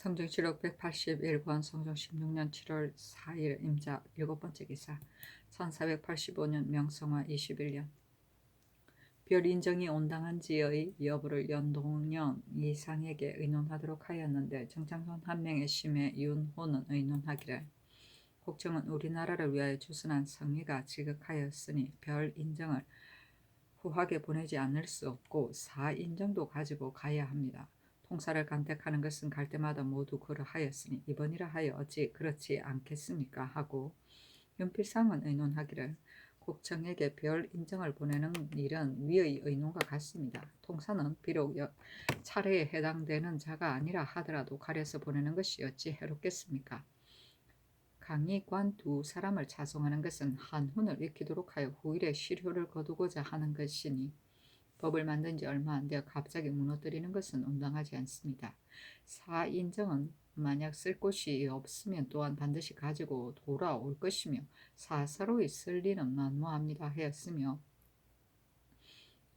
성정시록 181권 성종 16년 7월 4일 임자 7번째 기사 1485년 명성화 21년 별 인정이 온당한지의 여부를 연동년 이상에게 의논하도록 하였는데 정장손 한 명의 심에 윤호는 의논하기를 곡정은 우리나라를 위하여 주선한 성의가 지극하였으니 별 인정을 후하게 보내지 않을 수 없고 사인정도 가지고 가야 합니다. 통사를 간택하는 것은 갈 때마다 모두 그러하였으니 이번이라 하여 어찌 그렇지 않겠습니까 하고 윤필상은 의논하기를 곡정에게 별 인정을 보내는 일은 위의 의논과 같습니다. 통사는 비록 차례에 해당되는 자가 아니라 하더라도 가려서 보내는 것이 어찌 해롭겠습니까? 강의관 두 사람을 차송하는 것은 한훈을 익히도록 하여 후일에 실효를 거두고자 하는 것이니 법을 만든 지 얼마 안 되어 갑자기 무너뜨리는 것은 온당하지 않습니다. 사인정은 만약 쓸 곳이 없으면 또한 반드시 가지고 돌아올 것이며 사사로이 쓸 일은 만무합니다 하였으며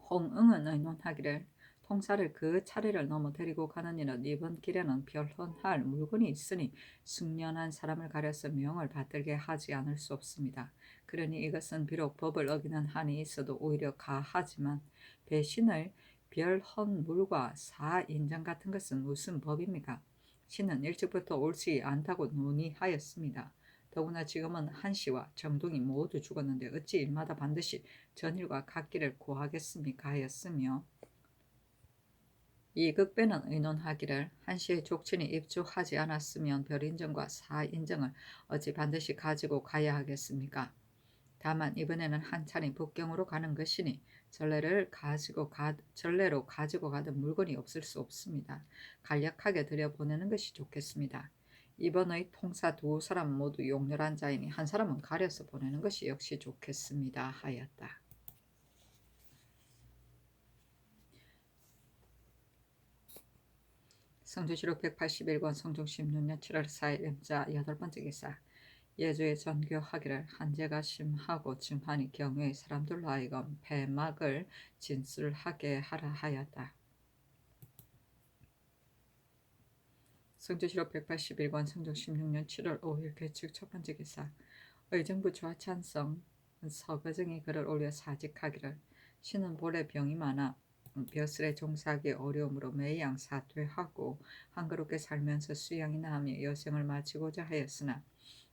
홍응은 의논하기를 통사를 그 차례를 넘어 데리고 가는 일은 이번 길에는 별헌할 물건이 있으니 숙련한 사람을 가려서 명을 받들게 하지 않을 수 없습니다. 그러니 이것은 비록 법을 어기는 한이 있어도 오히려 가하지만 배신을 별헌 물과 사인장 같은 것은 무슨 법입니까? 신은 일찍부터 옳지 않다고 논의하였습니다. 더구나 지금은 한씨와 정동이 모두 죽었는데 어찌 일마다 반드시 전일과 같기를 고하겠습니까 하였으며 이극배는 의논하기를 한씨의 족친이 입주하지 않았으면 별인정과 사인정을 어찌 반드시 가지고 가야 하겠습니까? 다만 이번에는 한찬이 북경으로 가는 것이니 전례로 가지고 가든 물건이 없을 수 없습니다. 간략하게 들여보내는 것이 좋겠습니다. 이번의 통사 두 사람 모두 용렬한 자이니 한 사람은 가려서 보내는 것이 역시 좋겠습니다 하였다. 성조시록 181권 성종 16년 7월 4일 임자 8번째 기사 예조에 전교하기를 한제가 심하고 증환이 경외의 사람들로 하여금 폐막을 진술하게 하라 하였다. 성조시록 181권 성종 16년 7월 5일 개축 첫번째 기사 의정부 좌찬성 서거정이 글을 올려 사직하기를 신은 볼에 병이 많아 벼슬에 종사하기 어려움으로 매양 사퇴하고 한그롭게 살면서 수양이나 하며 여생을 마치고자 하였으나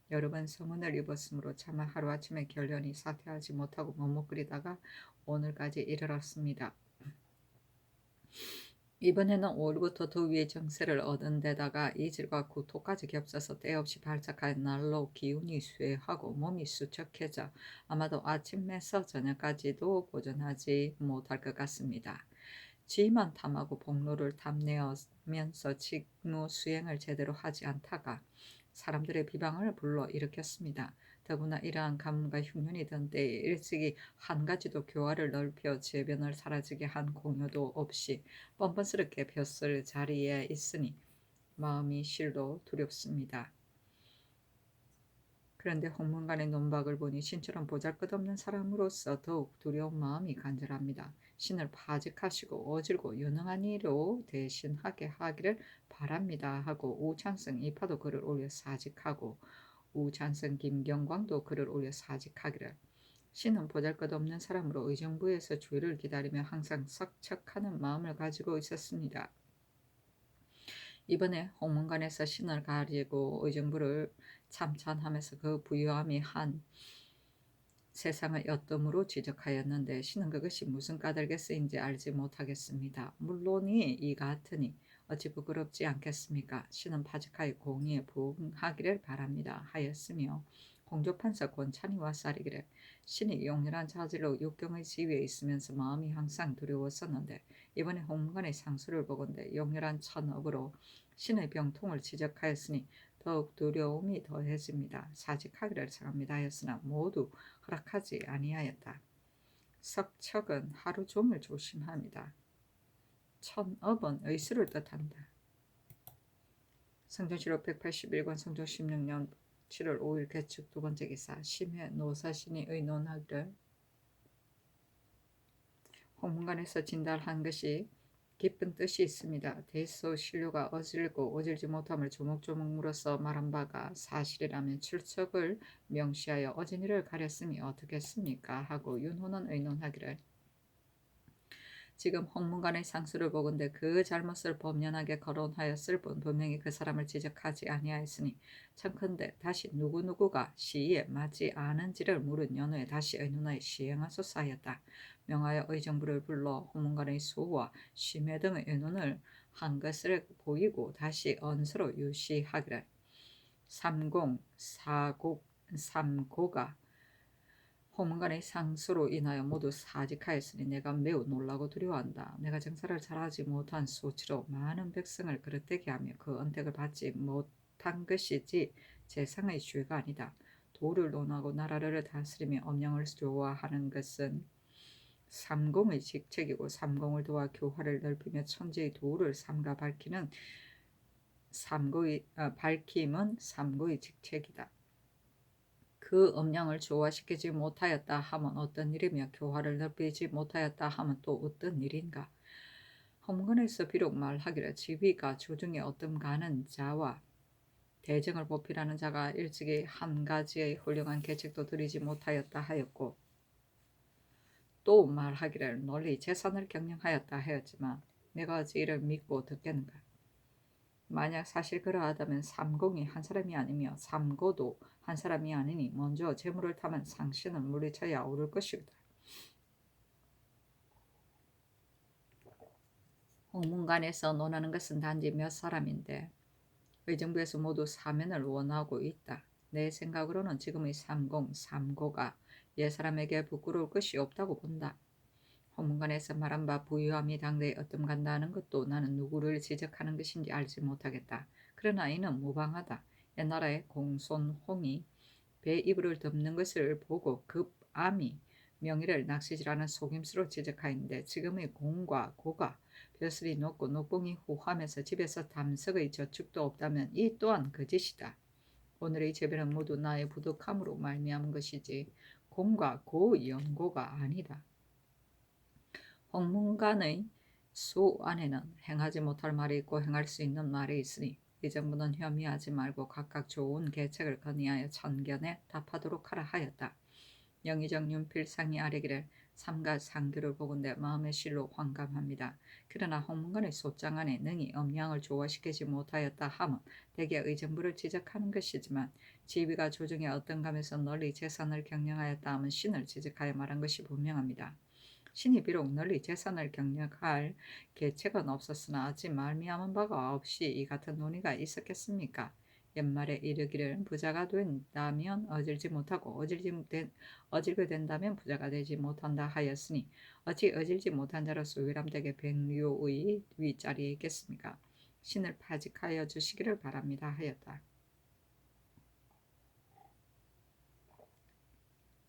여러 번 성은을 입었으므로 차마 하루아침에 결련이 사퇴하지 못하고 머뭇거리다가 오늘까지 이르렀습니다. 이번에는 5일부터 더위의 정세를 얻은 데다가 이질과 구토까지 겹쳐서 때없이 발작하여 날로 기운이 쇠하고 몸이 수척해져 아마도 아침에서 저녁까지도 보존하지 못할 것 같습니다. 지만 탐하고 복로를 탐내면서 직무 수행을 제대로 하지 않다가 사람들의 비방을 불러 일으켰습니다. 더구나 이러한 가문과 흉년이 든 때에 일찍이 한 가지도 교화를 넓혀 제변을 사라지게 한 공효도 없이 뻔뻔스럽게 벼슬 자리에 있으니 마음이 실로 두렵습니다. 그런데 홍문관의 논박을 보니 신처럼 보잘것없는 사람으로서 더욱 두려운 마음이 간절합니다. 신을 파직하시고 어질고 유능한 이로 대신하게 하기를 바랍니다 하고 우찬성 이파도 글을 올려 사직하고 우찬성 김경광도 글을 올려 사직하기를 신은 보잘것없는 사람으로 의정부에서 주의를 기다리며 항상 석척하는 마음을 가지고 있었습니다. 이번에 홍문관에서 신을 가리고 의정부를 참찬하면서 그 부유함이 한 세상의 옅음으로 지적하였는데 신은 그것이 무슨 까닭에 쓰인지 알지 못하겠습니다. 물론이 이 같으니 어찌 부끄럽지 않겠습니까? 신은 파직하여 공의에 부응하기를 바랍니다 하였으며 공조판사 권찬이 와싸리기를 신이 용렬한 자질로 육경의 지위에 있으면서 마음이 항상 두려웠었는데 이번에 홍문관의 상수를 보건대 용렬한 천업으로 신의 병통을 지적하였으니 더욱 두려움이 더해집니다. 사직하기를 청합니다 하였으나 모두 허락하지 아니하였다. 석척은 하루 종일 조심합니다. 천업은 의수를 뜻한다. 성종시록 181권 성종 16년 7월 5일 개축 두번째 기사 심해 노사신이 의논하기를 홍문관에서 진달한 것이 깊은 뜻이 있습니다. 대소 신료가 어질고 어질지 못함을 조목조목 물어서 말한 바가 사실이라면 출석을 명시하여 어진 이를 가렸으니 어떻겠습니까? 하고 윤호는 의논하기를 지금 홍문관의 상수를 보건대 그 잘못을 범연하게 거론하였을 뿐 분명히 그 사람을 지적하지 아니하였으니 청컨대 다시 누구누구가 시위에 맞지 않은지를 물은 연후에 다시 의논하여 시행하소서 하였다. 명하여 의정부를 불러 홍문관의 수와 심해 등의 의논을 한 것을 보이고 다시 언서로 유시하기를 삼공, 사곡, 삼고가 홍문관의 상수로 인하여 모두 사직하였으니 내가 매우 놀라고 두려워한다. 내가 정사를 잘하지 못한 소치로 많은 백성을 그릇되게 하며 그 언택을 받지 못한 것이지 세상의 죄가 아니다. 도를 논하고 나라를 다스리며 엄령을 좋아하는 것은 삼공의 직책이고 삼공을 도와 교화를 넓히며 천지의 도를 삼가 밝히는 밝힘은 삼고의 직책이다. 그 음량을 조화시키지 못하였다 하면 어떤 일이며 교화를 넓히지 못하였다 하면 또 어떤 일인가. 홍문관에서 비록 말하기를 지위가 조중에 어떤 가는 자와 대정을 보필하는 자가 일찍이 한 가지의 훌륭한 계책도 드리지 못하였다 하였고 또 말하기를 널리 재산을 경영하였다 하였지만 내가 어찌 이를 믿고 듣겠는가. 만약 사실 그러하다면 삼공이 한 사람이 아니며 삼고도 한 사람이 아니니 먼저 재물을 타면 상신은 물리쳐야 오를 것이다. 홍문관에서 논하는 것은 단지 몇 사람인데 의정부에서 모두 사면을 원하고 있다. 내 생각으로는 지금의 삼공, 삼고가 옛사람에게 부끄러울 것이 없다고 본다. 홍문관에서 말한 바 부유함이 당대에 어뜸간다는 것도 나는 누구를 지적하는 것인지 알지 못하겠다. 그러나 이는 무방하다. 옛나라의 공손홍이 배 이불을 덮는 것을 보고 급암이 명의를 낚시질하는 속임수로 지적하였는데 지금의 공과 고가 벼슬이 높고 녹봉이 후하면서 집에서 담석의 저축도 없다면 이 또한 거짓이다. 오늘의 재변은 모두 나의 부득함으로 말미암은 것이지 공과 고 연고가 아니다. 홍문관의 수 안에는 행하지 못할 말이 있고 행할 수 있는 말이 있으니 의정부는 혐의하지 말고 각각 좋은 계책을 건의하여 천견에 답하도록 하라 하였다. 영의정 윤필상이 아뢰기를 삼가 상규를 보건대 마음의 실로 황감합니다. 그러나 홍문관의 소장 안에 능히 음양을 조화시키지 못하였다 하면 대개 의정부를 지적하는 것이지만 지위가 조정에 어떤 감에서 널리 재산을 경영하였다 하면 신을 지적하여 말한 것이 분명합니다. 신이 비록 널리 재산을 경영할 계책은 없었으나 어찌 말미암은 바가 없이 이 같은 논의가 있었겠습니까? 옛말에 이르기를 부자가 된다면 어질지 못하고 어질게 된다면 부자가 되지 못한다 하였으니 어찌 어질지 못한 자로서 외람되게 백료의 윗자리에 있겠습니까? 신을 파직하여 주시기를 바랍니다 하였다.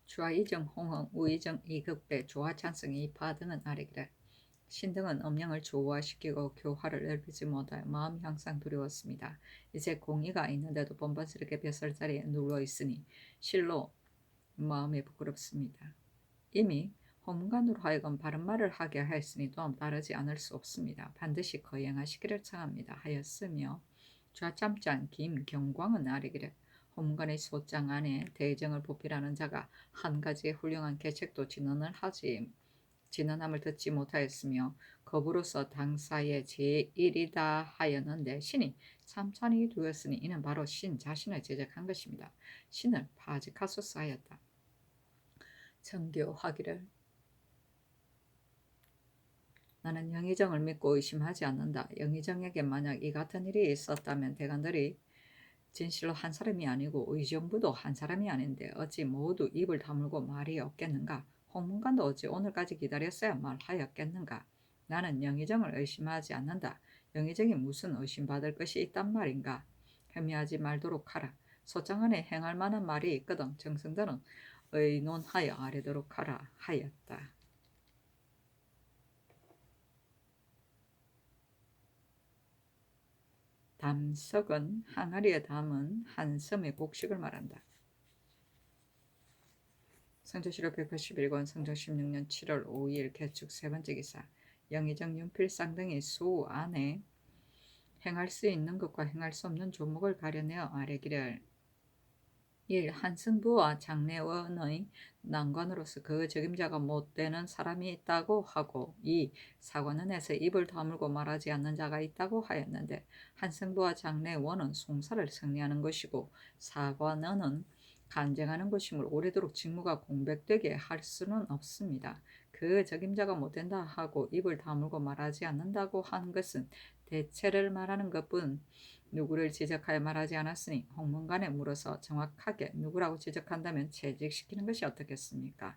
좌이정 홍흥 우이정 이극배 조화찬성 이파 등은 아래기를 신등은 음양을 조화시키고 교화를 넓히지 못하여 마음이 항상 두려웠습니다. 이제 공의가 있는데도 번번스럽게 벼슬자리에 누워있으니 실로 마음이 부끄럽습니다. 이미 홍문관으로 하여금 바른 말을 하게 하였으니 또한 따르지 않을 수 없습니다. 반드시 거행하시기를 청합니다 하였으며 좌참짠 김경광은 아래기를 홍문관의 소장 안에 대정을 보필하는 자가 한 가지의 훌륭한 계책도 진언함을 듣지 못하였으며 겁으로서 당사의 제1이다 하였는데 신이 참찬이 되었으니 이는 바로 신 자신을 제적한 것입니다. 신을 파직하소서 하였다. 정교하기를 나는 영의정을 믿고 의심하지 않는다. 영의정에게 만약 이 같은 일이 있었다면 대관들이 진실로 한 사람이 아니고 의정부도 한 사람이 아닌데 어찌 모두 입을 다물고 말이 없겠는가? 홍문관도 어찌 오늘까지 기다렸어야 말하였겠는가? 나는 영의정을 의심하지 않는다. 영의정이 무슨 의심받을 것이 있단 말인가? 혐의하지 말도록 하라. 소장 안에 행할 만한 말이 있거든 정승들은 의논하여 아뢰도록 하라 하였다. 담석은 항아리에 담은 한 섬의 곡식을 말한다. 성조실록 181권 성종 16년 7월 5일 개축 세 번째 기사 영의정 윤필 쌍등이 수 안에 행할 수 있는 것과 행할 수 없는 조목을 가려내어 아뢰기를 1. 한승부와 장례원의 난관으로서 그 적임자가 못 되는 사람이 있다고 하고 2. 사관원에서 입을 다물고 말하지 않는 자가 있다고 하였는데 한승부와 장례원은 송사를 승리하는 것이고 사관원은 간쟁하는 것이므로 오래도록 직무가 공백되게 할 수는 없습니다. 그 적임자가 못 된다 하고 입을 다물고 말하지 않는다고 한 것은 대체를 말하는 것뿐 누구를 지적하여 말하지 않았으니 홍문관에 물어서 정확하게 누구라고 지적한다면 채직시키는 것이 어떻겠습니까?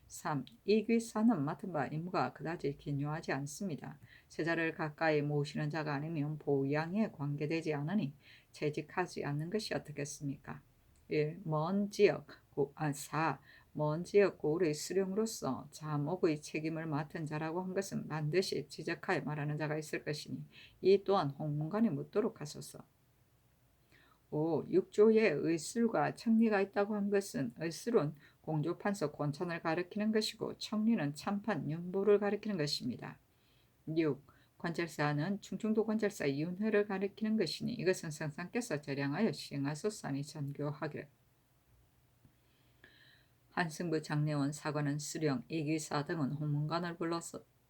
3. 이귀사는 맡은 바 임무가 그다지 기묘하지 않습니다. 세자를 가까이 모시는 자가 아니면 보양에 관계되지 않으니 채직하지 않는 것이 어떻겠습니까? 1. 먼 지역 4. 먼 지역 고을의 수령으로서 자목의 책임을 맡은 자라고 한 것은 반드시 지적하여 말하는 자가 있을 것이니 이 또한 홍문관에 묻도록 하소서. 5. 육조에 의술과 청리가 있다고 한 것은 의술은 공조판서 권찬을 가리키는 것이고 청리는 참판 윤보를 가리키는 것입니다. 6. 관찰사는 충청도 관찰사 윤회를 가리키는 것이니 이것은 성상께서 절양하여 시행하소서니 전교하기를. 한승부 장례원 사관은 수령 이기사 등은 홍문관을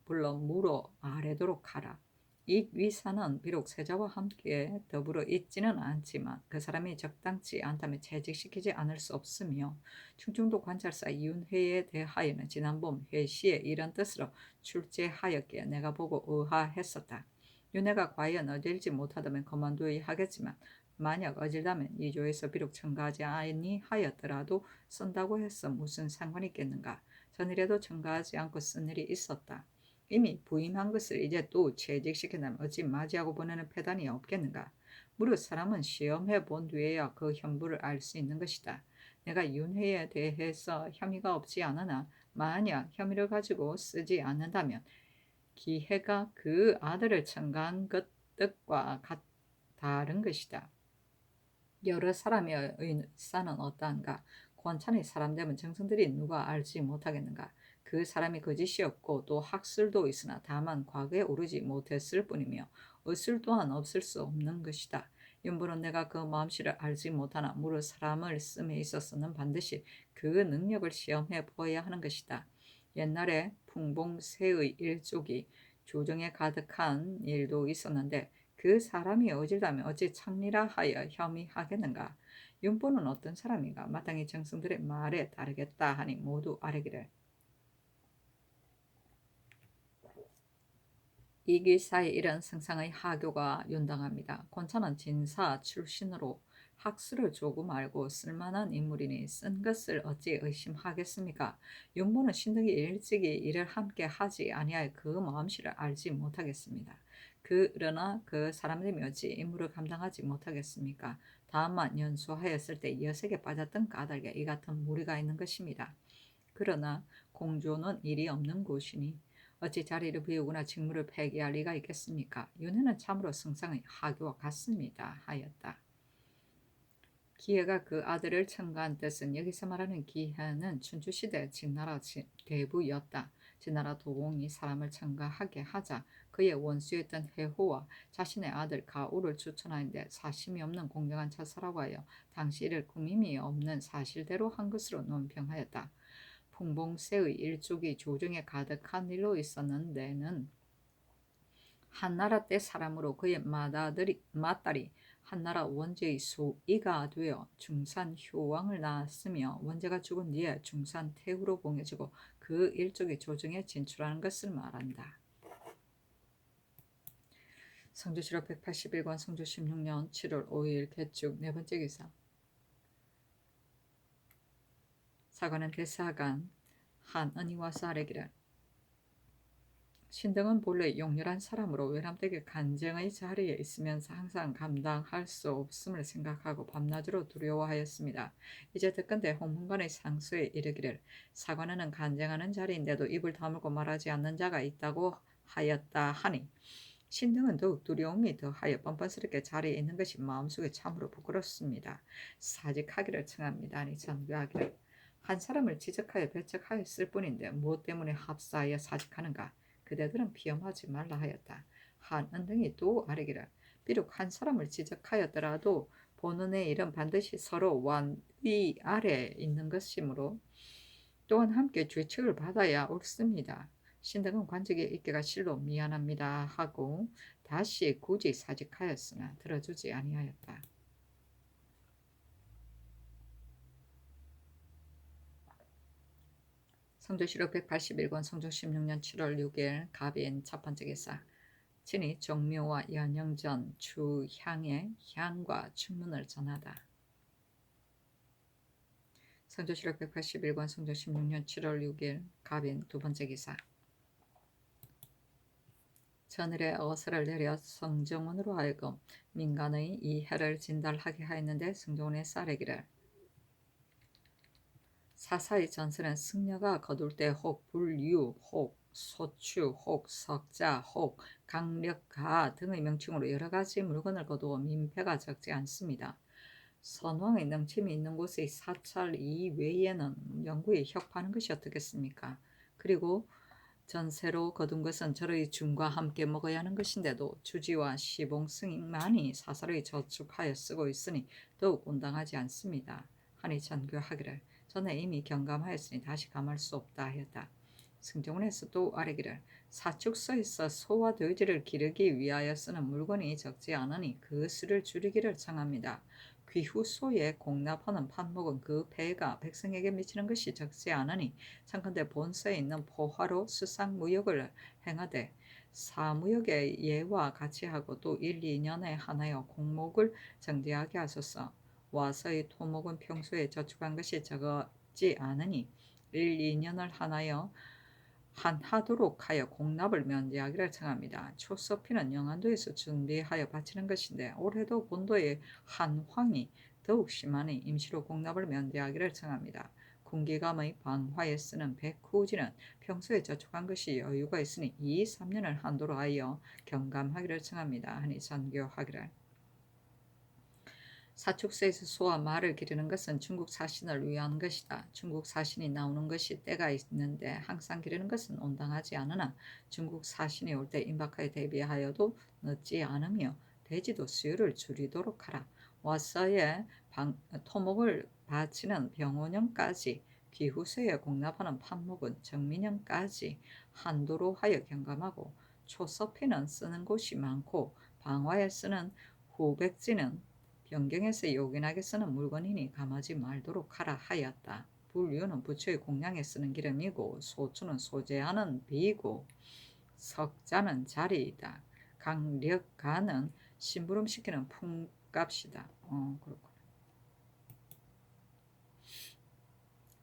불러 물어 아뢰도록 하라. 이 위사는 비록 세자와 함께 더불어 있지는 않지만 그 사람이 적당치 않다면 채직시키지 않을 수 없으며 충청도 관찰사 이윤회에 대하여는 지난봄 회시에 이런 뜻으로 출제하였기에 내가 보고 의아했었다. 윤회가 과연 어질지 못하다면 그만두어야 하겠지만 만약 어질다면 이조에서 비록 첨가하지 아니하였더라도 쓴다고 해서 무슨 상관이 있겠는가. 전일에도 첨가하지 않고 쓴 일이 있었다. 이미 부임한 것을 이제 또 채직시킨다면 어찌 맞이하고 보내는 패단이 없겠는가. 무릇 사람은 시험해 본 뒤에야 그 형부를 알 수 있는 것이다. 내가 윤회에 대해서 혐의가 없지 않으나 만약 혐의를 가지고 쓰지 않는다면 기해가 그 아들을 첨가한 것 뜻과 다른 것이다. 여러 사람의 의사는 어떠한가? 권찬의 사람되면 정성들이 누가 알지 못하겠는가? 그 사람이 거짓이었고 또 학술도 있으나 다만 과거에 오르지 못했을 뿐이며 의술 또한 없을 수 없는 것이다. 윤부는 내가 그 마음씨를 알지 못하나 무릇 사람을 씀에 있어서는 반드시 그 능력을 시험해 보아야 하는 것이다. 옛날에 풍봉세의 일족이 조정에 가득한 일도 있었는데 그 사람이 어질다면 어찌 창리라 하여 혐의하겠는가. 윤보는 어떤 사람인가. 마땅히 정승들의 말에 따르겠다 하니 모두 아뢰기를. 이기사의 이런 승상의 하교가 윤당합니다. 권찬은 진사 출신으로 학술을 조금 알고 쓸만한 인물이니 쓴 것을 어찌 의심하겠습니까? 윤보는 신등이 일찍이 일을 함께 하지 아니하여 그 마음씨를 알지 못하겠습니다. 그러나 그 사람들이 어찌 임무를 감당하지 못하겠습니까? 다만 연수하였을 때 여색에 빠졌던 까닭에 이 같은 무리가 있는 것입니다. 그러나 공조는 일이 없는 곳이니 어찌 자리를 비우거나 직무를 폐기할 리가 있겠습니까? 윤회는 참으로 승상의 하교와 같습니다. 하였다. 기해가 그 아들을 첨가한 뜻은 여기서 말하는 기해는 춘추시대 진나라 대부였다. 진나라 도공이 사람을 첨가하게 하자 그의 원수였던 해호와 자신의 아들 가우를 추천하는데 사심이 없는 공정한 처사라고 하여 당시 이를 꾸밈이 없는 사실대로 한 것으로 논평하였다. 풍봉세의 일족이 조정에 가득한 일로 있었는데는 한나라 때 사람으로 그의 맏딸이 한나라 원제의 수이가 되어 중산 효왕을 낳았으며 원제가 죽은 뒤에 중산 태후로 봉해지고 그 일족이 조정에 진출하는 것을 말한다. 성조실록 181권 성조 16년 7월 5일 개축 네 번째 기사. 사관은 대사관 한은이 와서 아뢰기를. 신등은 본래 용렬한 사람으로 외람되게 간쟁의 자리에 있으면서 항상 감당할 수 없음을 생각하고 밤낮으로 두려워하였습니다. 이제 듣건대 홍문관의 상수에 이르기를 사관원은 간쟁하는 자리인데도 입을 다물고 말하지 않는 자가 있다고 하였다 하니 신등은 더욱 두려움이 더하여 뻔뻔스럽게 자리에 있는 것이 마음속에 참으로 부끄럽습니다. 사직하기를 청합니다. 아니 전교하기를. 한 사람을 지적하여 배척하였을 뿐인데 무엇 때문에 합사하여 사직하는가? 그대들은 피험하지 말라 하였다. 한 은등이 또 아뢰기를 비록 한 사람을 지적하였더라도 본원의 일은 반드시 서로 완의 아래 있는 것이므로 또한 함께 죄책을 받아야 옳습니다. 신등은 관직에 있기가 실로 미안합니다 하고 다시 굳이 사직하였으나 들어주지 아니하였다. 성조실록 181권 성종 16년 7월 6일 갑인 첫 번째 기사 친히 종묘와 연영전 주향의 향과 춘문을 전하다. 성조실록 181권 성종 16년 7월 6일 갑인 두 번째 기사 전일에 어서를 내려 성종원으로 하여금 민간의 이 해를 진달하게 하였는데 성종원의 쌀에기를 사사의 전설은 승려가 거둘 때 혹 불유, 혹 소추, 혹 석자, 혹 강력가 등의 명칭으로 여러 가지 물건을 거두어 민폐가 적지 않습니다. 선왕의 능침이 있는 곳의 사찰 이외에는 영구히 혁파하는 것이 어떻겠습니까? 그리고 전세로 거둔 것은 절의 중과 함께 먹어야 하는 것인데도 주지와 시봉 승인만이 사설의 저축하여 쓰고 있으니 더욱 온당하지 않습니다. 하니 전교하기를 전에 이미 경감하였으니 다시 감할 수 없다 하였다. 승정원에서 또 아뢰기를 사축서에서 소와 돼지를 기르기 위하여 쓰는 물건이 적지 않으니 그 수를 줄이기를 청합니다. 귀후소에 공납하는 판목은 그 폐가 백성에게 미치는 것이 적지 않으니 청컨대 본서에 있는 포화로 수상무역을 행하되 사무역의 예와 같이 하고 또 1, 2년에 하나여 공목을 정지하게 하소서. 와서의 토목은 평소에 저축한 것이 적지 않으니 1, 2년을 하나여 한하도록 하여 공납을 면제하기를 청합니다. 초서피는 영안도에서 준비하여 바치는 것인데 올해도 본도의 한황이 더욱 심하니 임시로 공납을 면제하기를 청합니다. 군기감의 방화에 쓰는 백후지는 평소에 저축한 것이 여유가 있으니 2, 3년을 한도로 하여 경감하기를 청합니다. 하니 전교하기를 사축서에서 소와 말을 기르는 것은 중국 사신을 위한 것이다. 중국 사신이 나오는 것이 때가 있는데 항상 기르는 것은 온당하지 않으나 중국 사신이 올 때 임박하에 대비하여도 늦지 않으며 돼지도 수요를 줄이도록 하라. 와서의 토목을 바치는 병원형까지 귀후서에 공납하는 판목은 정민형까지 한도로 하여 경감하고 초서피는 쓰는 곳이 많고 방화에 쓰는 후백지는 변경해서 요긴하게 쓰는 물건이니 감하지 말도록 하라 하였다. 불유는 부처의 공양에 쓰는 기름이고 소추는 소재하는 비고 석자는 자리이다. 강력가는 심부름시키는 품값이다. 그렇구나.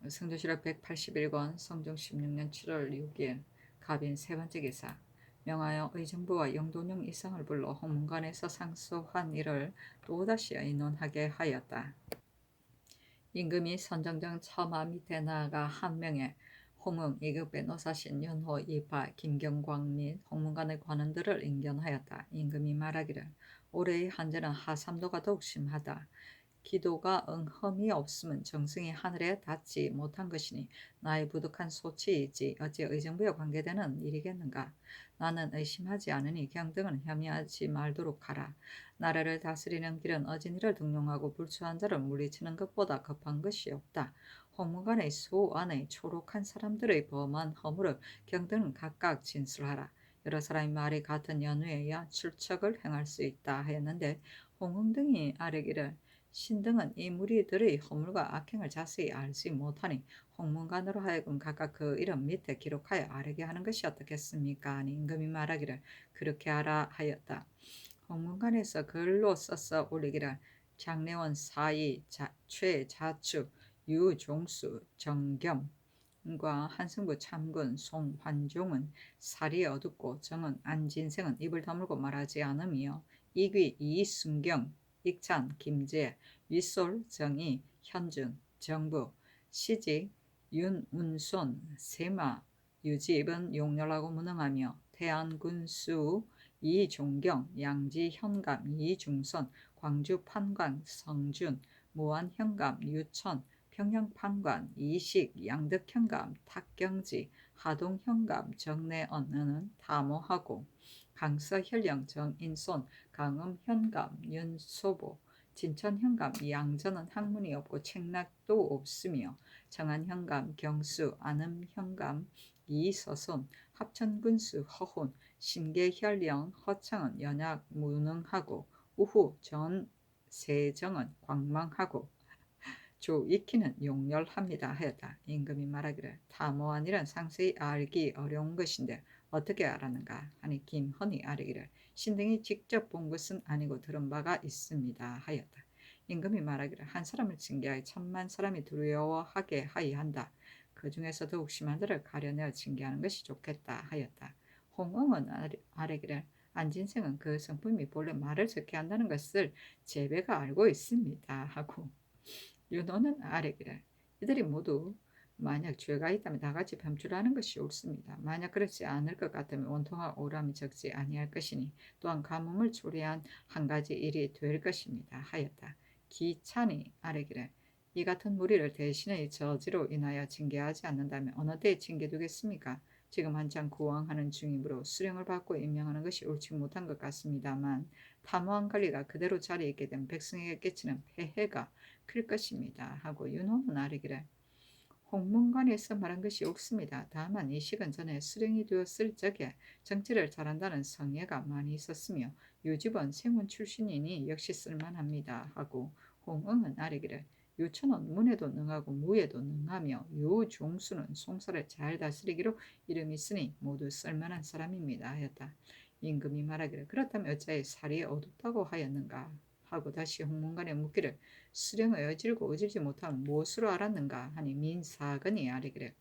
성조실록 181권 성종 16년 7월 6일 갑인 세 번째 기사 명하여 의정부와 영돈령 이상을 불러 홍문관에서 상소한 일을 또다시 의논하게 하였다. 임금이 선정정 처마 밑에 나아가 한 명의 홍응, 이급배, 노사신, 윤호, 이파, 김경광 및 홍문관의 관원들을 인견하였다. 임금이 말하기를 올해의 한제는 하삼도가 더욱 심하다. 기도가 흠이 없으면 정승이 하늘에 닿지 못한 것이니 나의 부득한 소치이지 어찌 의정부에 관계되는 일이겠는가. 나는 의심하지 않으니 경등은 혐의하지 말도록 하라. 나라를 다스리는 길은 어진이를 등용하고 불추한 자를 물리치는 것보다 급한 것이 없다. 홍문관의 소 안의 초록한 사람들의 범한 허물을 경등은 각각 진술하라. 여러 사람의 말이 같은 연후에야 출척을 행할 수 있다 하였는데 홍흥 등이 아뢰기를 신등은 이 무리들의 허물과 악행을 자세히 알지 못하니 홍문관으로 하여금 각각 그 이름 밑에 기록하여 아뢰게 하는 것이 어떻겠습니까? 아니 임금이 말하기를 그렇게 하라 하였다. 홍문관에서 글로 써서 올리기를 장례원 사이 최자축 유종수 정겸과 한승부 참군 송환종은 살이 어둡고 정은 안진생은 입을 다물고 말하지 않으며 이귀 이순경 익찬, 김재, 윗솔, 정희, 현준, 정부, 시직, 윤운손, 세마, 유집은 용렬하고 무능하며 태안군수, 이종경, 양지 현감, 이중선, 광주 판관, 성준, 무안 현감, 유천, 평양 판관, 이식, 양득 현감, 탁경지, 하동현감 정내언은 타모하고 강서현령 정인손 강음현감 윤소보 진천현감 양전은 학문이 없고 책락도 없으며 정안현감 경수 안음현감 이서손 합천군수 허혼 신계현령 허창은 연약 무능하고 우후 전세정은 광망하고 조 익히는 용렬합니다 하였다. 임금이 말하기를 타모한 일은 상세히 알기 어려운 것인데 어떻게 알았는가 하니 김헌이 아뢰기를 신등이 직접 본 것은 아니고 들은 바가 있습니다 하였다. 임금이 말하기를 한 사람을 징계하여 10,000만 사람이 두려워하게 하이한다. 그 중에서 더욱 심한 자를 가려내어 징계하는 것이 좋겠다 하였다. 홍응은 아뢰기를 안진생은 그 성품이 본래 말을 적게 한다는 것을 제배가 알고 있습니다 하고 윤호는 아뢰기를 이들이 모두 만약 죄가 있다면 다같이 범죄하는 것이 옳습니다. 만약 그렇지 않을 것 같으면 원통한 오람이 적지 아니할 것이니 또한 가뭄을 초래한 한 가지 일이 될 것입니다 하였다. 기찬이 아뢰기를 이 같은 무리를 대신의 저지로 인하여 징계하지 않는다면 어느 때에 징계되겠습니까? 지금 한창 구왕하는 중이므로 수령을 받고 임명하는 것이 옳지 못한 것 같습니다만 탐호한 관리가 그대로 자리에 있게 되면 백성에게 끼치는 폐해가 클 것입니다 하고 윤호는 아뢰기를 홍문관에서 말한 것이 옳습니다. 다만 이 시간 전에 수령이 되었을 적에 정치를 잘한다는 성예가 많이 있었으며 유집은 생훈 출신이니 역시 쓸만합니다 하고 홍응은 아뢰기를 유천은 문에도 능하고 무에도 능하며 유종수는 송사를 잘 다스리기로 이름이 있으니 모두 쓸만한 사람입니다 하였다. 임금이 말하기를 그렇다면 어찌하여 살이 어둡다고 하였는가 하고 다시 홍문관에 묻기를 수령의 어질고 어질지 못하면 무엇으로 알았는가 하니 민사근이 아뢰기를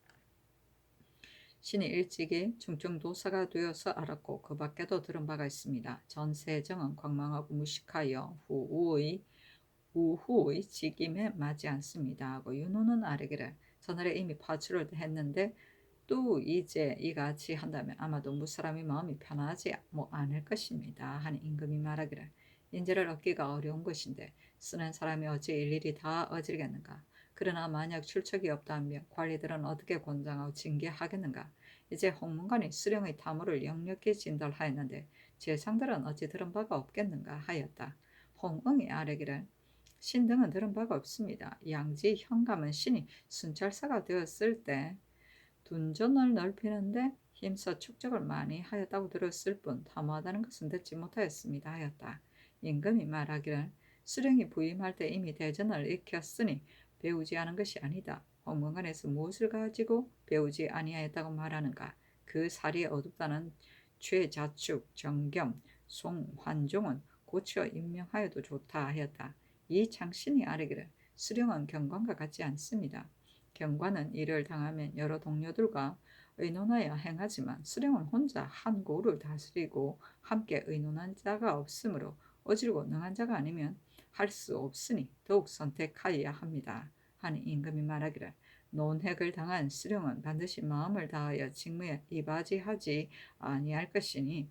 신이 일찍이 중정도사가 되어서 알았고 그 밖에도 들은 바가 있습니다. 전세정은 광망하고 무식하여 우후의 직임에 맞지 않습니다 하고 윤호는 아뢰기를 전날에 이미 파출을 했는데 또 이제 이같이 한다면 아마도 무사람이 마음이 편하지 않을 것입니다 하니 임금이 말하기를 인재를 얻기가 어려운 것인데 쓰는 사람이 어찌 일일이 다 어질겠는가. 그러나 만약 출척이 없다면 관리들은 어떻게 권장하고 징계하겠는가. 이제 홍문관이 수령의 탐호를 역력히 진달하였는데 재상들은 어찌 들은 바가 없겠는가 하였다. 홍응이 아뢰기를 신등은 들은 바가 없습니다. 양지 현감은 신이 순찰사가 되었을 때 둔전을 넓히는데 힘써 축적을 많이 하였다고 들었을 뿐 탐호하다는 것은 듣지 못하였습니다 하였다. 임금이 말하기를 수령이 부임할 때 이미 대전을 익혔으니 배우지 않은 것이 아니다. 홍문관에서 무엇을 가지고 배우지 아니하였다고 말하는가. 그 살이 어둡다는 최자축, 정겸, 송환종은 고쳐 임명하여도 좋다 하였다. 이 장신이 아뢰기를 수령은 경관과 같지 않습니다. 경관은 이를 당하면 여러 동료들과 의논하여 행하지만 수령은 혼자 한 고를 다스리고 함께 의논한 자가 없으므로 어질고 능한 자가 아니면 할 수 없으니 더욱 선택하여야 합니다. 하니 임금이 말하기를 논핵을 당한 수령은 반드시 마음을 다하여 직무에 이바지하지 아니할 것이니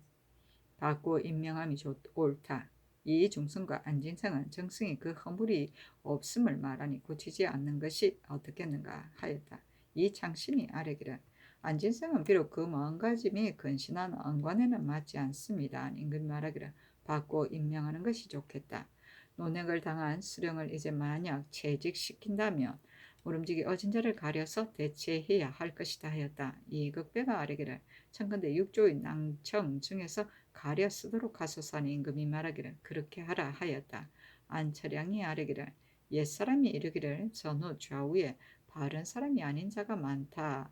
받고 임명함이 옳다. 이 중승과 안진상은 정승이 그 허물이 없음을 말하니 고치지 않는 것이 어떻겠는가 하였다. 이 창신이 아뢰기를 안진상은 비록 그 마음가짐이 근신한 안관에는 맞지 않습니다. 임금이 말하기를 받고 임명하는 것이 좋겠다. 논핵을 당한 수령을 이제 만약 채직시킨다면 모름지기 어진 자를 가려서 대체해야 할 것이다 하였다. 이 극배가 아뢰기를 천근대 육조의 낭청 중에서 가려 쓰도록 하소서. 임금이 말하기를 그렇게 하라 하였다. 안철양이 아뢰기를 옛사람이 이르기를 전후 좌우에 바른 사람이 아닌 자가 많다.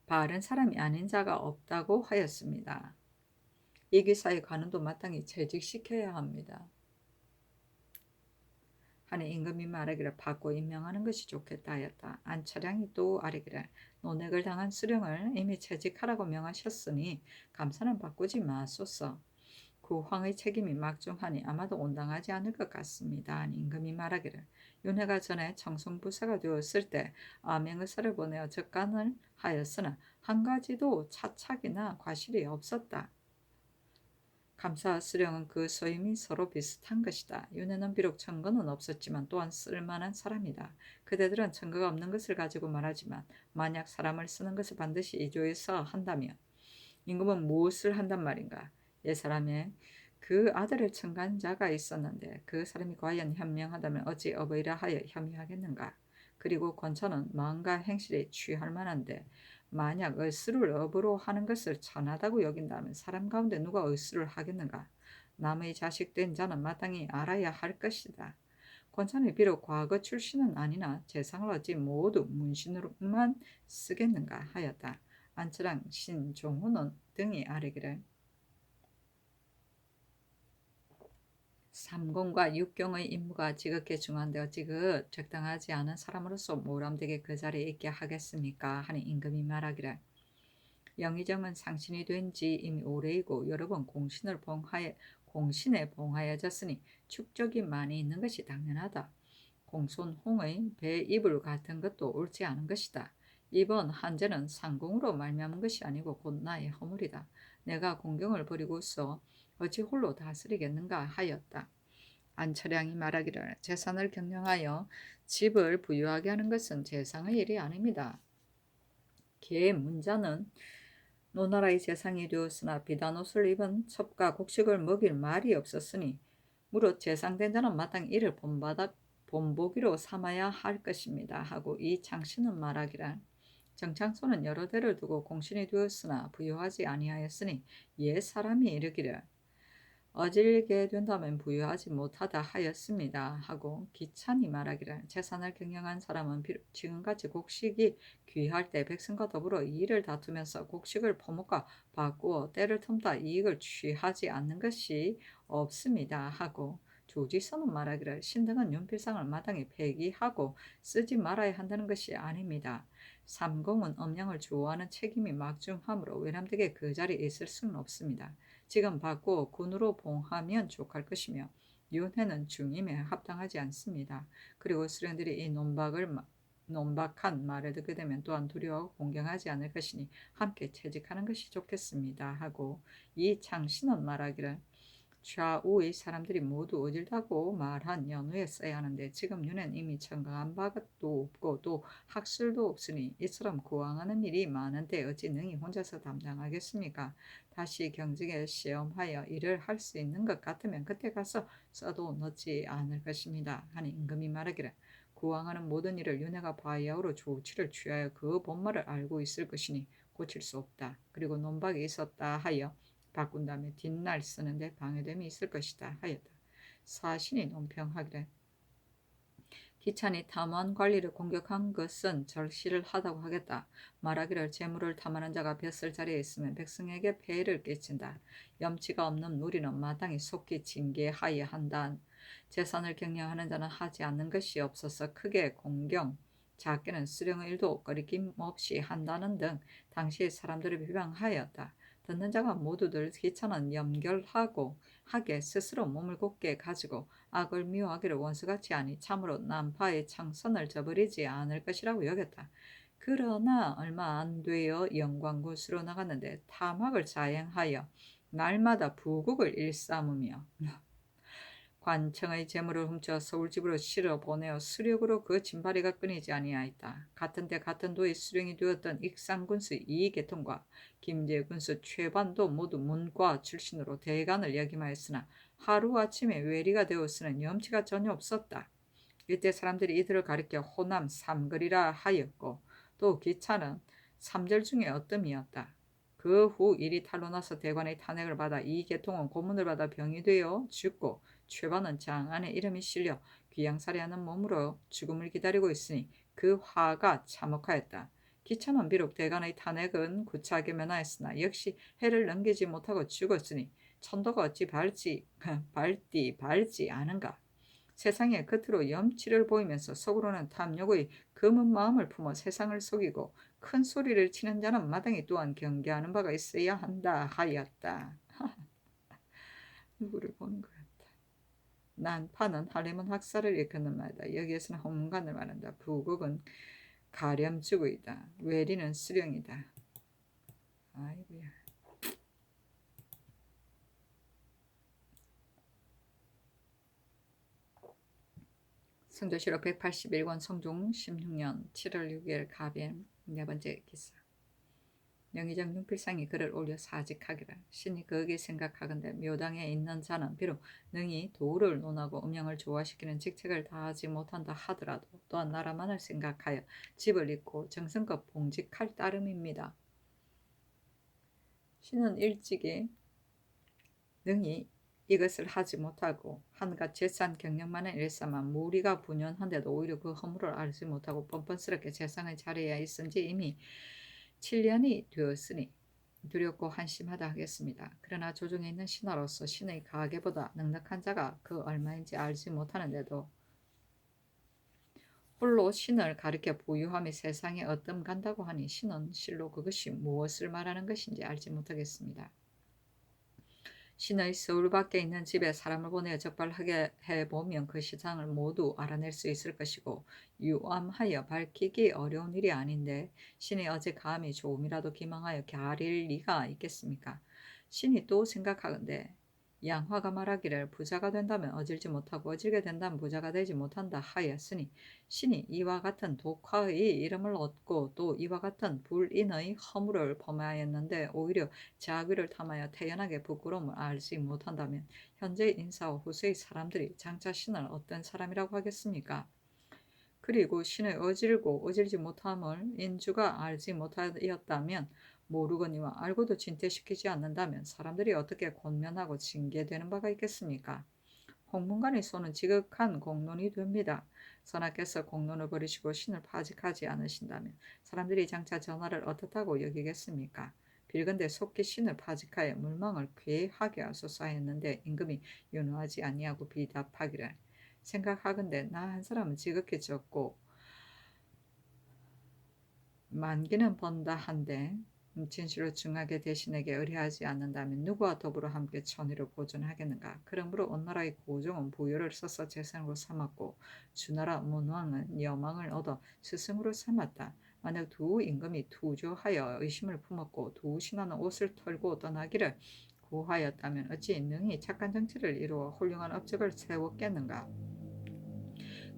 바른 사람이 아닌 자가 없다고 하였습니다. 이 기사의 관원도 마땅히 재직시켜야 합니다. 하니 임금이 말하기를 받고 임명하는 것이 좋겠다 하였다. 안철양이 또 아뢰기를 논핵을 당한 수령을 이미 채직하라고 명하셨으니 감사는 바꾸지 마소서. 국황의 책임이 막중하니 아마도 온당하지 않을 것 같습니다. 임금이 말하기를 윤회가 전에 청송부사가 되었을 때 암행의사를 보내어 적간을 하였으나 한 가지도 차착이나 과실이 없었다. 감사와 수령은 그 소임이 서로 비슷한 것이다. 윤회는 비록 증거는 없었지만 또한 쓸만한 사람이다. 그대들은 증거가 없는 것을 가지고 말하지만 만약 사람을 쓰는 것을 반드시 이조해서 한다면 임금은 무엇을 한단 말인가? 옛사람에 그 아들을 청간 자가 있었는데 그 사람이 과연 현명하다면 어찌 어버이라 하여 혐의하겠는가? 그리고 권천은 마음과 행실에 취할 만한데 만약 을수를 업으로 하는 것을 천하다고 여긴다면 사람 가운데 누가 을수를 하겠는가? 남의 자식 된 자는 마땅히 알아야 할 것이다. 권천이 비록 과거 출신은 아니나 재상을 어찌 모두 문신으로만 쓰겠는가 하였다. 안치랑 신종훈은 등이 아뢰기를 삼공과 육경의 임무가 지극히 중한데 어찌 그 적당하지 않은 사람으로서 모람되게 그 자리에 있게 하겠습니까? 하니 임금이 말하기를 영의정은 상신이 된 지 이미 오래이고 여러 번 공신에 봉하여졌으니 축적이 많이 있는 것이 당연하다. 공손홍의 배 이불 같은 것도 옳지 않은 것이다. 이번 한제는 상공으로 말미암은 것이 아니고 곧 나의 허물이다. 내가 공경을 버리고서 어찌 홀로 다스리겠는가 하였다. 안철양이 말하기를 재산을 경영하여 집을 부유하게 하는 것은 재상의 일이 아닙니다. 개의 문자는 노나라의 재상이 되었으나 비단옷을 입은 첩과 곡식을 먹일 말이 없었으니 무릇 재상된 자는 마땅히 이를 본보기로 삼아야 할 것입니다. 하고 이 창씨는 말하기를 정창소는 여러 대를 두고 공신이 되었으나 부유하지 아니하였으니 옛 사람이 이르기를 어질게 된다면 부유하지 못하다 하였습니다. 하고 기찬이 말하기를 재산을 경영한 사람은 지금같이 곡식이 귀할 때 백성과 더불어 이익을 다투면서 곡식을 퍼먹어 바꾸어 때를 틈타 이익을 취하지 않는 것이 없습니다. 하고 조지서는 말하기를 신등은 윤필상을 마땅히 폐기하고 쓰지 말아야 한다는 것이 아닙니다. 삼공은 엄량을 주호하는 책임이 막중하므로 외람되게 그 자리에 있을 수는 없습니다. 지금 받고 군으로 봉하면 족할 것이며 윤회는 중임에 합당하지 않습니다. 그리고 수령들이 이 논박한 말을 듣게 되면 또한 두려워 공경하지 않을 것이니 함께 채직하는 것이 좋겠습니다. 하고 이 창신은 말하기를 좌우의 사람들이 모두 어질다고 말한 연후에 써야 하는데 지금 윤회는 이미 청강한 바도 없고 또 학술도 없으니 이처럼 구왕하는 일이 많은데 어찌 능히 혼자서 담당하겠습니까? 다시 경직에 시험하여 일을 할 수 있는 것 같으면 그때 가서 써도 늦지 않을 것입니다. 하니 임금이 말하기를 구왕하는 모든 일을 윤회가 바야흐로 조치를 취하여 그 본말을 알고 있을 것이니 고칠 수 없다. 그리고 논박이 있었다 하여 바꾼 다음에 뒷날 쓰는데 방해됨이 있을 것이다 하였다. 사신이 논평하기를 기찬이 탐환 관리를 공격한 것은 절시를 하다고 하겠다. 말하기를 재물을 탐하는 자가 벼슬 자리에 있으면 백성에게 폐해를 끼친다. 염치가 없는 무리는 마땅히 속히 징계하여야 한다. 재산을 경영하는 자는 하지 않는 것이 없어서 크게 공경, 작게는 수령의 일도 거리낌 없이 한다는 등 당시의 사람들을 비방하였다. 듣는 자가 모두들 기찬은 염결하고 하게 스스로 몸을 곧게 가지고 악을 미워하기를 원수같이 하니 참으로 난파의 창선을 저버리지 않을 것이라고 여겼다. 그러나 얼마 안 되어 영광군수로 나갔는데 탐악을 자행하여 날마다 부국을 일삼으며 관청의 재물을 훔쳐 서울집으로 실어 보내어 수력으로 그 진바리가 끊이지 아니하였다. 같은 때 같은 도의 수령이 되었던 익산군수 이계통과 김제군수 최반도 모두 문과 출신으로 대간을 역임하였으나 하루아침에 외리가 되었으는 염치가 전혀 없었다. 이때 사람들이 이들을 가리켜 호남 삼거리라 하였고 또 기차는 삼절 중에 어뜸이었다. 그 후 일이 탄로나서 대관의 탄핵을 받아 이계통은 고문을 받아 병이 되어 죽고 최반은 장 안에 이름이 실려 귀양살이하는 몸으로 죽음을 기다리고 있으니 그 화가 참혹하였다. 기차는 비록 대간의 탄핵은 구차하게 면하였으나 역시 해를 넘기지 못하고 죽었으니 천도가 어찌 발지 않은가. 세상에 겉으로 염치를 보이면서 속으로는 탐욕의 검은 마음을 품어 세상을 속이고 큰 소리를 치는 자는 마땅히 또한 경계하는 바가 있어야 한다 하였다. 누구를 보는 것 같다. 난파는 한림은 학살을 일컫는 말이다. 여기에서는 헌문관을 말한다. 부국은 가렴주의다. 외리는 수령이다. 아이고야. 성조실록 181권 성종 16년 7월 6일 갑일 네 번째 기사. 명의정 윤필상이 글을 올려 사직하기를 신이 거기 생각하건대 묘당에 있는 자는 비록 능히 도를 논하고 음양을 조화시키는 직책을 다하지 못한다 하더라도 또한 나라만을 생각하여 집을 잇고 정성껏 봉직할 따름입니다. 신은 일찍이 능히 이것을 하지 못하고 한갓 재산 경영만을 일삼아 무리가 분연한데도 오히려 그 허물을 알지 못하고 뻔뻔스럽게 재상의 자리에 있은지 이미 7년이 되었으니 두렵고 한심하다 하겠습니다. 그러나 조정에 있는 신하로서 신의 가계보다 넉넉한 자가 그 얼마인지 알지 못하는데도 홀로 신을 가리켜 부유함이 세상에 어떤 간다고 하니 신은 실로 그것이 무엇을 말하는 것인지 알지 못하겠습니다. 신의 서울 밖에 있는 집에 사람을 보내어 적발하게 해보면 그 시상을 모두 알아낼 수 있을 것이고 유암하여 밝히기 어려운 일이 아닌데 신이 어제 감히 조금이라도 기망하여 가릴 리가 있겠습니까? 신이 또 생각하건대 양화가 말하기를 부자가 된다면 어질지 못하고 어질게 된다면 부자가 되지 못한다 하였으니 신이 이와 같은 독화의 이름을 얻고 또 이와 같은 불인의 허물을 범하였는데 오히려 자귀를 탐하여 태연하게 부끄러움을 알지 못한다면 현재의 인사와 후세의 사람들이 장차 신을 어떤 사람이라고 하겠습니까? 그리고 신의 어질고 어질지 못함을 인주가 알지 못하였다면 모르거니와 알고도 진퇴시키지 않는다면 사람들이 어떻게 권면하고 징계되는 바가 있겠습니까? 홍문관의 손은 지극한 공론이 됩니다. 선하께서 공론을 버리시고 신을 파직하지 않으신다면 사람들이 장차 전하를 어떻다고 여기겠습니까? 빌건대 속히 신을 파직하여 물망을 쾌하게 하소서 했는데 임금이 윤호하지 아니하고 비답하기를 생각하건대 나 한 사람은 지극히 적고 만기는 번다 한데 진실로 중하게 대신에게 의뢰하지 않는다면 누구와 더불어 함께 천의를 보존하겠는가. 그러므로 온 나라의 고종은 부유를 써서 재산으로 삼았고 주나라 문왕은 여망을 얻어 스승으로 삼았다. 만약 두 임금이 투조하여 의심을 품었고 두 신하는 옷을 털고 떠나기를 구하였다면 어찌 능히 착한 정치를 이루어 훌륭한 업적을 세웠겠는가.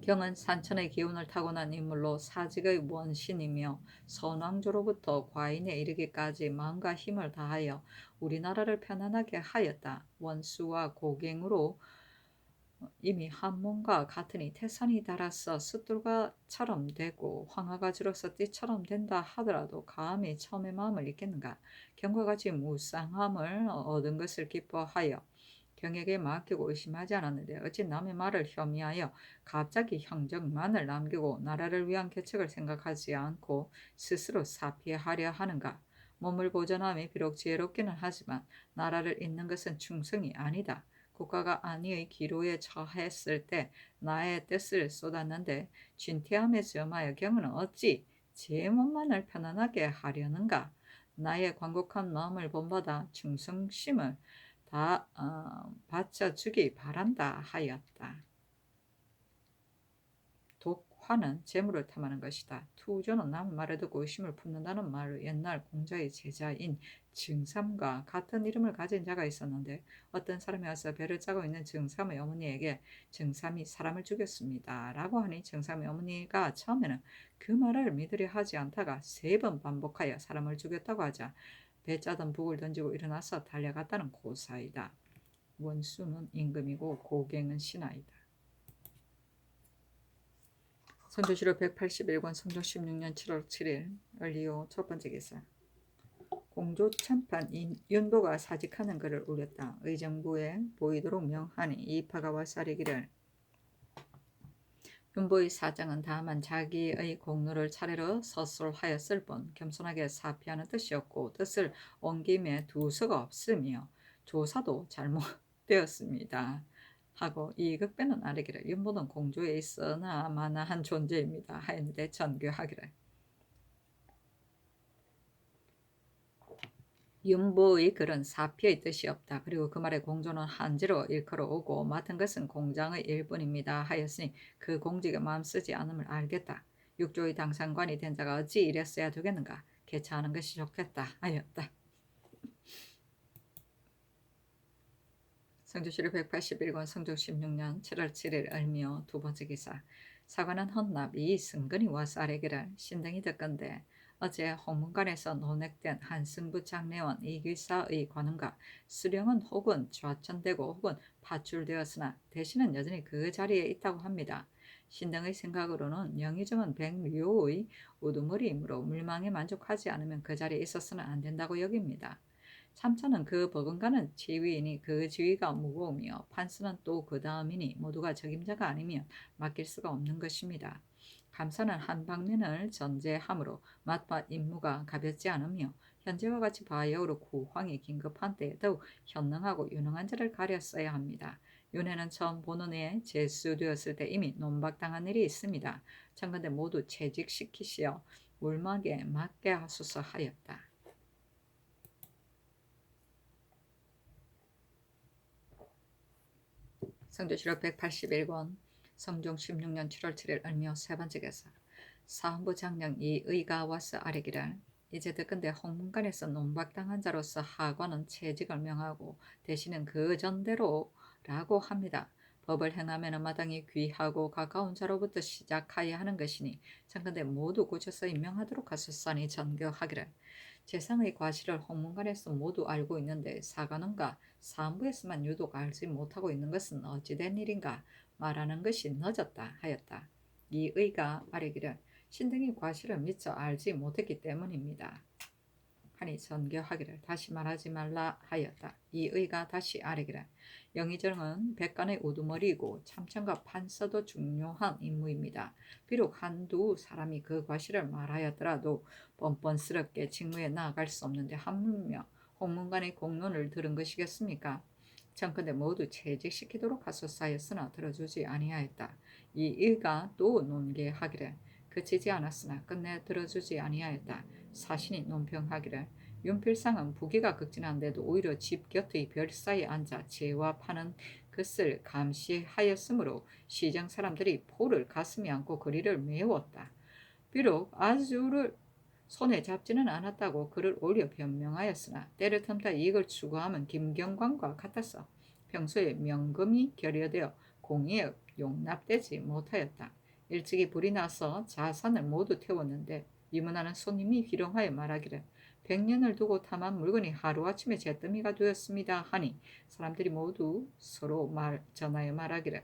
경은 산천의 기운을 타고난 인물로 사직의 원신이며 선왕조로부터 과인에 이르기까지 마음과 힘을 다하여 우리나라를 편안하게 하였다. 원수와 고갱으로 이미 한몸과 같으니 태산이 달아서 숫돌가처럼 되고 황화가 지로서 띠처럼 된다 하더라도 감히 처음의 마음을 잊겠는가. 경과 같이 무쌍함을 얻은 것을 기뻐하여 경에게 맡기고 의심하지 않았는데 어찌 남의 말을 혐의하여 갑자기 형적만을 남기고 나라를 위한 계책을 생각하지 않고 스스로 사피하려 하는가. 몸을 보존함이 비록 지혜롭기는 하지만 나라를 잇는 것은 충성이 아니다. 국가가 안위의 기로에 처했을 때 나의 뜻을 쏟았는데 진퇴함에 점하여 경은 어찌 제 몸만을 편안하게 하려는가. 나의 관곡한 마음을 본받아 충성심을 다 바쳐주기 바란다 하였다. 독화는 재물을 탐하는 것이다. 투조는 남의 말을 듣고 의심을 품는다는 말로 옛날 공자의 제자인 증삼과 같은 이름을 가진 자가 있었는데 어떤 사람이 와서 배를 짜고 있는 증삼의 어머니에게 증삼이 사람을 죽였습니다 라고 하니 증삼의 어머니가 처음에는 그 말을 믿으려 하지 않다가 3번 반복하여 사람을 죽였다고 하자 배 짜던 북을 던지고 일어나서 달려갔다는 고사이다. 원수는 임금이고 고갱은 신하이다. 선조실록 181권 성종 16년 7월 7일 을리오 첫 번째 기사. 공조 참판 윤보가 사직하는 글을 올렸다. 의정부에 보이도록 명하니 이파가 와사리기를 윤보의 사장은 다만 자기의 공로를 차례로 서술하였을 뿐 겸손하게 사피하는 뜻이었고 뜻을 옮김에 두서가 없으며 조사도 잘못되었습니다. 하고 이극배는 아르기를 윤보는 공조에 있으나 마나한 존재입니다. 하였는데 전교하기를 윤보의 글은 사피의 뜻이 없다. 그리고 그 말에 공조는 한지로 일컬어 오고 맡은 것은 공장의 일뿐입니다. 하였으니 그 공직에 마음 쓰지 않음을 알겠다. 육조의 당상관이 된 자가 어찌 이랬어야 되겠는가. 개차하는 것이 좋겠다 하였다. 성조실록 181권 성종 16년 7월 7일 을미오 두 번째 기사. 사관은 헌납 이 승근이 와서 아래기를 신등이 듣건대 어제 홍문관에서 논액된 한승부 장례원 이기사의 관원과 수령은 혹은 좌천되고 혹은 파출되었으나 대신은 여전히 그 자리에 있다고 합니다. 신등의 생각으로는 영의정은 백묘의 우두머리이므로 물망에 만족하지 않으면 그 자리에 있어서는 안 된다고 여깁니다. 참천은 그 버금가는 지위이니 그 지위가 무거우며 판서는 또 그 다음이니 모두가 적임자가 아니면 맡길 수가 없는 것입니다. 감사는 한 방면을 전제하므로 맛과 임무가 가볍지 않으며 현재와 같이 바야흐로 구황이 긴급한 때에 더욱 현능하고 유능한 자를 가렸어야 합니다. 윤회는 처음 본원에 제수되었을 때 이미 논박당한 일이 있습니다. 청근대 모두 퇴직시키시어 물막에 맞게 하소서 하였다. 성조실록 181권 성종 16년 7월 7일 을묘 세 번째 개사 사헌부 장령 이의가 와서 아뢰기를 이제 듣건대 홍문관에서 논박당한 자로서 하관은 채직을 명하고 대신은 그 전대로라고 합니다. 법을 행하면 마땅히 귀하고 가까운 자로부터 시작하여야 하는 것이니 청근대 모두 고쳐서 임명하도록 하소서니 전교하기를 재상의 과실을 홍문관에서 모두 알고 있는데 사관원과 사헌부에서만 유독 알지 못하고 있는 것은 어찌된 일인가 말하는 것이 늦었다 하였다. 이 의가 아뢰기를 신등이 과실을 미처 알지 못했기 때문입니다. 하니 전교하기를 다시 말하지 말라 하였다. 이 의가 다시 아뢰기를 영의정은 백관의 우두머리이고 참천과 판서도 중요한 임무입니다. 비록 한두 사람이 그 과실을 말하였더라도 뻔뻔스럽게 직무에 나아갈 수 없는데 하물며 홍문관의 공론을 들은 것이겠습니까? 청컨대 모두 채직시키도록 하소서 하였으나 들어주지 아니하였다. 이 의가 또 논계하기를 그치지 않았으나 끝내 들어주지 아니하였다. 사신이 논평하기를 윤필상은 부귀가 극진한데도 오히려 집 곁의 별사에 앉아 재와 파는 것을 감시하였으므로 시정 사람들이 포를 가슴에 안고 거리를 메웠다. 비록 아주를 손에 잡지는 않았다고 그를 오히려 변명하였으나 때를 틈타 이익을 추구하면 김경관과 같아서 평소에 명금이 결여되어 공의에 용납되지 못하였다. 일찍이 불이 나서 자산을 모두 태웠는데 위문하는 손님이 희롱하여 말하기를 100년을 두고 탐한 물건이 하루아침에 잿더미가 되었습니다 하니 사람들이 모두 서로 전하여 말하기를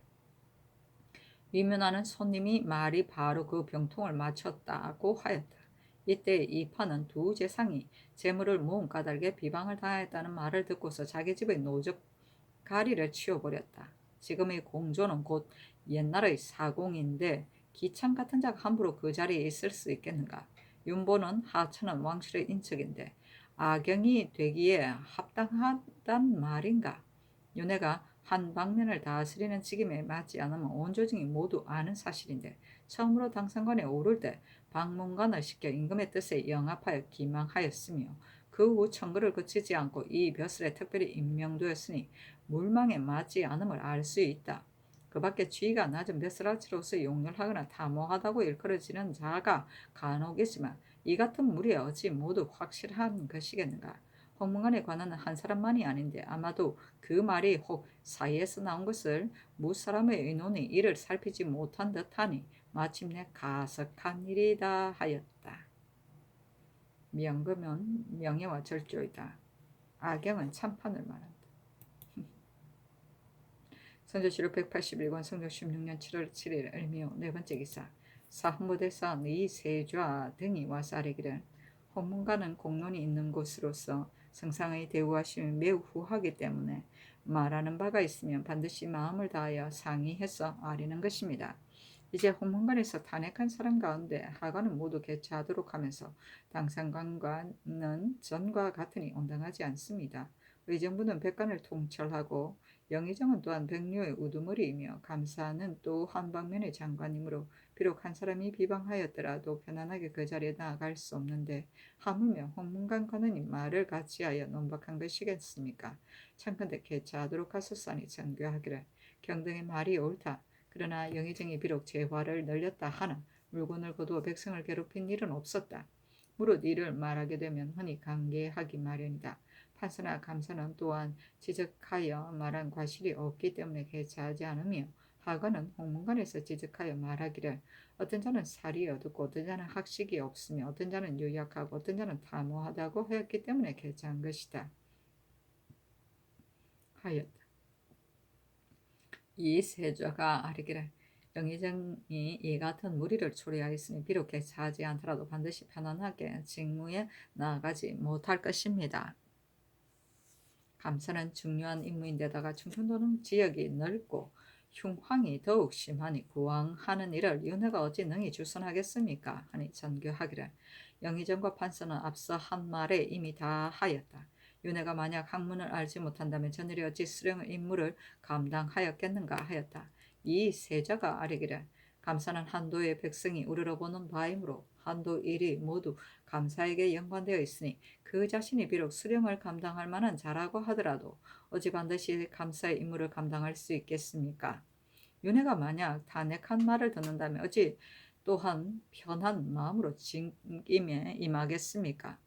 위문하는 손님이 말이 바로 그 병통을 맞췄다고 하였다. 이때 이 판은 두 재상이 재물을 모은 까닭에 비방을 당하였다는 말을 듣고서 자기 집의 노적 가리를 치워버렸다. 지금의 공조는 곧 옛날의 사공인데 기창 같은 자가 함부로 그 자리에 있을 수 있겠는가. 윤보는 하천은 왕실의 인척인데 악영이 되기에 합당하단 말인가. 윤회가 한 방면을 다스리는 직임에 맞지 않으면 온 조직이 모두 아는 사실인데 처음으로 당상관에 오를 때 박문관을 시켜 임금의 뜻에 영합하여 기망하였으며 그 후 청구를 거치지 않고 이 벼슬에 특별히 임명되었으니 물망에 맞지 않음을 알 수 있다. 그 밖에 지위가 낮은 벼슬아치로서 용렬하거나 탐호하다고 일컬어지는 자가 간혹 있지만 이 같은 무리에 어찌 모두 확실한 것이겠는가. 홍문관에 관한 한 사람만이 아닌데 아마도 그 말이 혹 사이에서 나온 것을 무사람의 의논이 이를 살피지 못한 듯하니 마침내 가석한 일이다 하였다. 명금은 명예와 절조이다. 악영은 참판을 말한다. 선조실록 181권 성종 16년 7월 7일 을미오 네 번째 기사 사헌부대사 의세좌 등이 와서 아뢰기를 홍문관은 공론이 있는 곳으로서 성상의 대우하심이 매우 후하기 때문에 말하는 바가 있으면 반드시 마음을 다하여 상의해서 아뢰는 것입니다. 이제 홍문관에서 탄핵한 사람 가운데 하관은 모두 개최하도록 하면서 당상관과는 전과 같으니 온당하지 않습니다. 의정부는 백관을 통철하고 영의정은 또한 백료의 우두머리이며 감사는 또 한 방면의 장관이므로 비록 한 사람이 비방하였더라도 편안하게 그 자리에 나아갈 수 없는데 하물며 홍문관 관원이 말을 같이하여 논박한 것이겠습니까? 참컨대 개최하도록 하소서니 전교하기를 경등의 말이 옳다. 그러나 영의정이 비록 재화를 늘렸다 하나 물건을 거두어 백성을 괴롭힌 일은 없었다. 무릇 이를 말하게 되면 흔히 강개하기 마련이다. 판사나 감사는 또한 지적하여 말한 과실이 없기 때문에 개최하지 않으며 하관은 홍문관에서 지적하여 말하기를 어떤 자는 살이 어둡고 어떤 자는 학식이 없으며 어떤 자는 유약하고 어떤 자는 타모하다고 하였기 때문에 개최한 것이다 하였다. 이 세조가 아뢰기를 영의정이 이 같은 무리를 초래하였으니 비록 개최하지 않더라도 반드시 편안하게 직무에 나아가지 못할 것입니다. 감사는 중요한 임무인데다가 충청도는 지역이 넓고 흉황이 더욱 심하니 구황하는 일을 윤회가 어찌 능히 주선하겠습니까? 하니 전교하기를 영의정과 판서는 앞서 한 말에 이미 다 하였다. 윤회가 만약 학문을 알지 못한다면 전일이 어찌 수령의 임무를 감당하였겠는가 하였다. 이 세자가 아뢰기를 감사는 한도의 백성이 우러러보는 바이므로 한도 일이 모두 감사에게 연관되어 있으니 그 자신이 비록 수령을 감당할 만한 자라고 하더라도 어찌 반드시 감사의 임무를 감당할 수 있겠습니까? 윤회가 만약 탄핵한 말을 듣는다면 어찌 또한 편한 마음으로 직임에 임하겠습니까?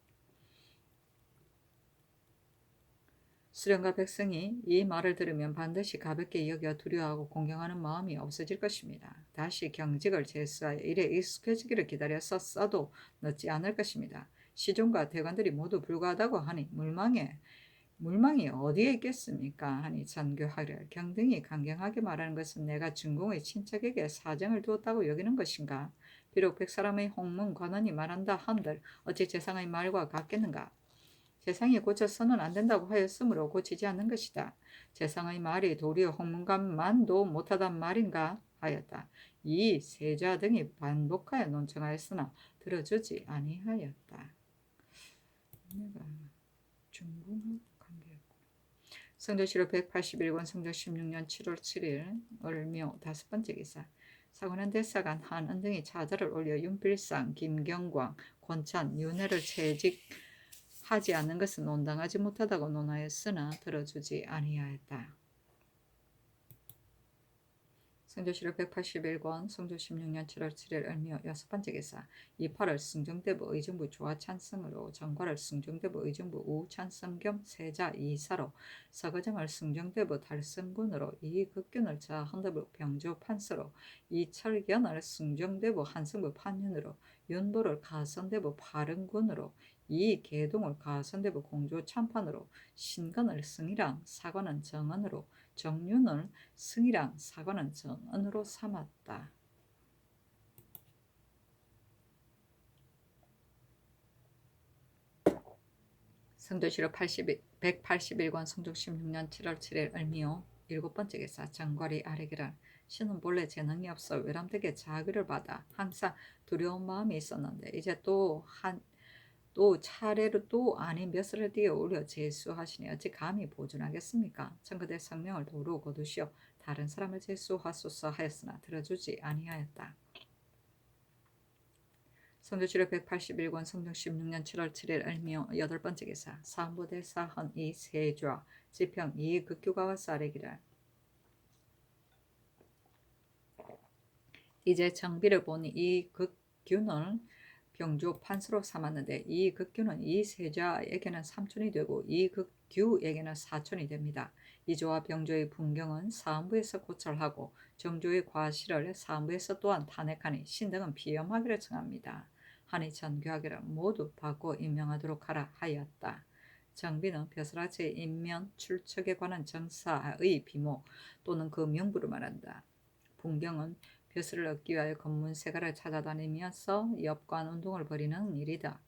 수령과 백성이 이 말을 들으면 반드시 가볍게 여겨 두려워하고 공경하는 마음이 없어질 것입니다. 다시 경직을 제수하여 일에 익숙해지기를 기다려서 써도 늦지 않을 것입니다. 시종과 대관들이 모두 불과하다고 하니 물망이 어디에 있겠습니까? 하니 전교하기를 경등이 강경하게 말하는 것은 내가 중공의 친척에게 사정을 두었다고 여기는 것인가? 비록 백사람의 홍문 관원이 말한다 한들 어찌 재상의 말과 같겠는가? 재상이 고쳐서는 안 된다고 하였으므로 고치지 않는 것이다. 재상의 말이 도리어 홍문관만도 못하단 말인가 하였다. 이 세자 등이 반복하여 논청하였으나 들어주지 아니하였다. 내가 중궁하고 관계였구나. 성조실록 181권 성조 16년 7월 7일 을묘 5번째 기사. 사관원 대사관 한은등이 차자를 올려 윤필상, 김경광, 권찬, 윤회를 채직하지 않는 것은 온당하지 못하다고 논하였으나 들어주지 아니하였다. 성조실록 181권 성조 16년 7월 7일 을묘 6번째 기사. 이팔을 승정대부 의정부 조화찬성으로 정과를 승정대부 의정부 우찬성 겸 세자 이사로 서거정을 승정대부 달성군으로 이극균을 자헌대부 병조 판서로 이철견을 승정대부 한성부 판윤으로 윤보를 가선대부 파릉군으로 이계동을 가선대부 공조 참판으로 신건을 승이랑 사관은 정언으로 정윤을 승이랑 사관은 정언으로 삼았다. 성조실록 181권 성종 16년 7월 7일 을미오 7번째 기사. 정괄이 아뢰기를 신은 본래 재능이 없어 외람되게 자귀를 받아 항상 두려운 마음이 있었는데 이제 또 차례로 또 아닌 몇 살을 뛰어 올려 제수하시니 어찌 감히 보존하겠습니까? 청그대 성명을 도로 거두시어 다른 사람을 제수하소서 하였으나 들어주지 아니하였다. 성조실록 181권 성종 16년 7월 7일 을미오 8번째 기사. 사헌부대사 헌이 세좌 지평 이극규가 아뢰기를 이제 정비를 보니 이극규는 병조 판서로 삼았는데 이극규는 이 세자에게는 삼촌이 되고 이극규에게는 사촌이 됩니다. 이조와 병조의 분경은 사헌부에서 고찰하고 정조의 과실을 사헌부에서 또한 탄핵하니 신등은 피엄하기를 청합니다. 하니 전교하기를 모두 바꿔 임명하도록 하라 하였다. 정비는 벼슬아치의 인면 출척에 관한 정사의 비모 또는 그 명부를 말한다. 분경은 벼슬을 얻기 위하여 검문세가를 찾아다니면서 엽관운동을 벌이는 일이다.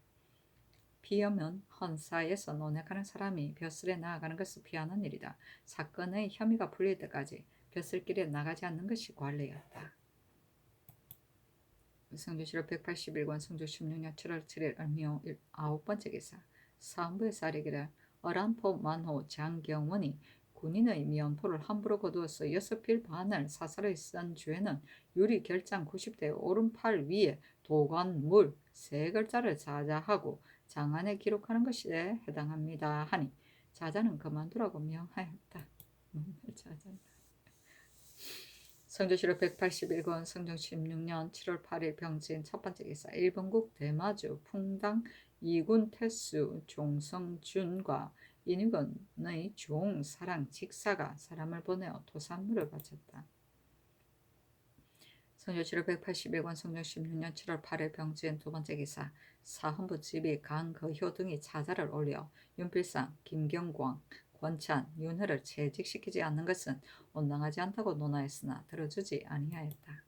피염은 헌사에서 논핵하는 사람이 벼슬에 나아가는 것을 피하는 일이다. 사건의 혐의가 풀릴 때까지 벼슬길에 나가지 않는 것이 관례였다. 성조실록 181권 성조 16년 7월 7일 을미오 9번째 기사. 사헌부에서 아뢰기를 어란포 만호 장경원이 군인의 면포를 함부로 거두어서 6필 반을 사살의 쓴 죄는 유리 결장 90대 오른팔 위에 도관물 3글자를 자자하고 장안에 기록하는 것에 해당합니다. 하니 자자는 그만두라고 명하였다. 성조실록 181권 성종 16년 7월 8일 병진 첫번째 기사. 일본국 대마주 풍당 이군 태수 종성준과 인유건의 종 사랑 직사가 사람을 보내어 토산물을 바쳤다. 성조 7월 181권 성종 16년 7월 8일 병지은 두 번째 기사. 사헌부 집이 강거효 등이 차자를 올려 윤필상, 김경광, 권찬, 윤회를 채직시키지 않는 것은 온당하지 않다고 논하였으나 들어주지 아니하였다.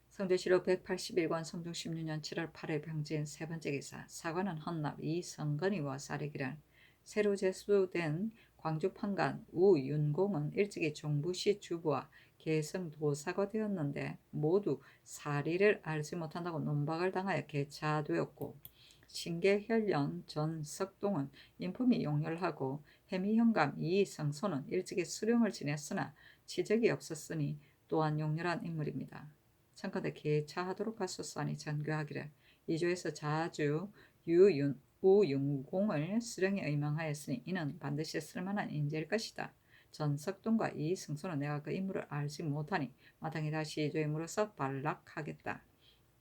성조실록 181권 성종 16년 7월 8일 병지은 세 번째 기사. 사관은 헌납 이성건이와 사례기를. 새로 제수된 광주 판관 우윤공은 일찍이 종부시 주부와 개성도사가 되었는데 모두 사리를 알지 못한다고 논박을 당하여 개차되었고, 신계혈련 전석동은 인품이 용렬하고 해미현감 이성소는 일찍이 수령을 지냈으나 치적이 없었으니 또한 용렬한 인물입니다. 청컨대 개차하도록 하소서하니 전교하기를. 이조에서 자주 우윤공을 수령에 의망하였으니 이는 반드시 쓸만한 인재일 것이다. 전석동과 이승소는 내가 그 인물을 알지 못하니 마땅히 다시 이조임으로써 발락하겠다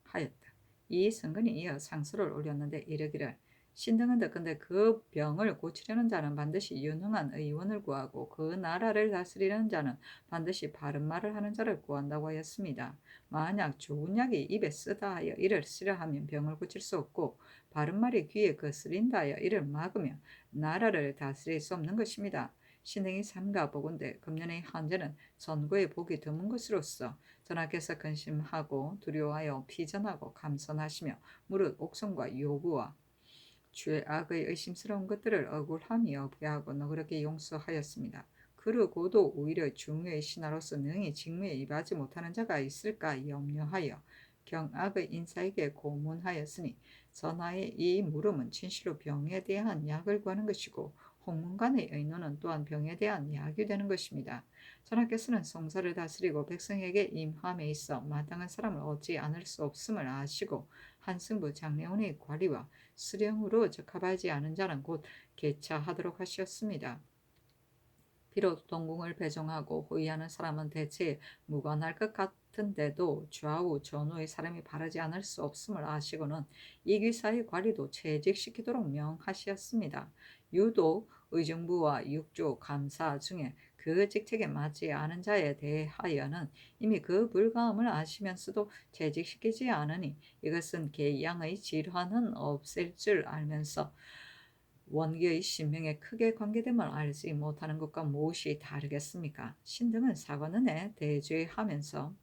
하였다. 이승근이 이어 상소를 올렸는데 이르기를, 신등은 듣건대 그 병을 고치려는 자는 반드시 유능한 의원을 구하고 그 나라를 다스리려는 자는 반드시 바른 말을 하는 자를 구한다고 하였습니다. 만약 좋은 약이 입에 쓰다 하여 이를 쓰려 하면 병을 고칠 수 없고, 바른 말이 귀에 거스린다 하여 이를 막으면 나라를 다스릴 수 없는 것입니다. 신등이 삼가 보건대 금년의 현재는 선고의 복이 드문 것으로서 전하께서 근심하고 두려워하여 피전하고 감선하시며 무릇 옥성과 요구와 죄악의 의심스러운 것들을 억울함이 없게 하고 너그럽게 용서하였습니다. 그러고도 오히려 중요의 신하로서 능히 직무에 임하지 못하는 자가 있을까 염려하여 경악의 인사에게 고문하였으니, 전하의 이 물음은 진실로 병에 대한 약을 구하는 것이고 홍문관의 의논은 또한 병에 대한 약이 되는 것입니다. 전하께서는 송사를 다스리고 백성에게 임함에 있어 마땅한 사람을 얻지 않을 수 없음을 아시고 한승부 장례원의 관리와 수령으로 적합하지 않은 자는 곧 개차하도록 하셨습니다. 비록 동궁을 배정하고 호위하는 사람은 대체 무관할 것 같은데도 좌우 전후의 사람이 바르지 않을 수 없음을 아시고는 이귀사의 관리도 채직시키도록 명하셨습니다. 유독 의정부와 육조, 감사 중에 그 직책에 맞지 않은 자에 대하여는 이미 그 불가함을 아시면서도 채직시키지 않으니 이것은 계양의 질환은 없앨 줄 알면서 원기의 신명에 크게 관계됨을 알지 못하는 것과 무엇이 다르겠습니까? 신등은 사관은에 대죄하면서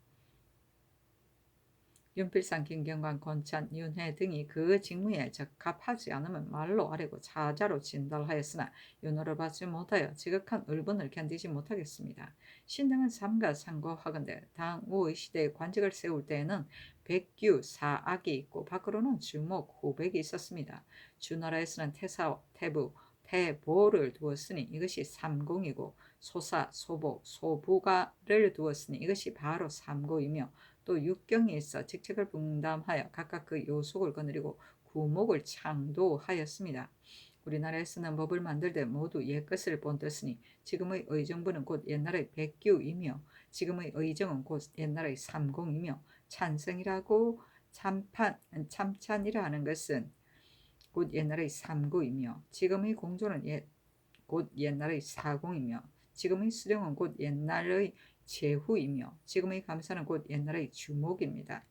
윤필상, 김경관, 권찬, 윤회 등이 그 직무에 적합하지 않으면 말로 아뢰고 차자로 진달하였으나 윤호를 받지 못하여 지극한 울분을 견디지 못하겠습니다. 신등은 삼가 상고하건대 당우의 시대에 관직을 세울 때에는 백규, 사악이 있고 밖으로는 주목, 후백이 있었습니다. 주나라에서는 태사, 태부, 태보를 두었으니 이것이 삼공이고, 소사, 소보, 소부가를 두었으니 이것이 바로 삼고이며, 또 육경이 있어 직책을 분담하여 각각 그 요속을 거느리고 구목을 창도하였습니다. 우리나라에서는 법을 만들 때 모두 옛것을 본떴으니 지금의 의정부는 곧 옛날의 백규이며 지금의 의정은 곧 옛날의 삼공이며 찬성이라고 참찬이라 하는 것은 곧 옛날의 삼구이며 지금의 공조는 곧 옛날의 사공이며 지금의 수령은 곧 옛날의 제후이며 지금의 감사는 곧 옛날의 주목입니다.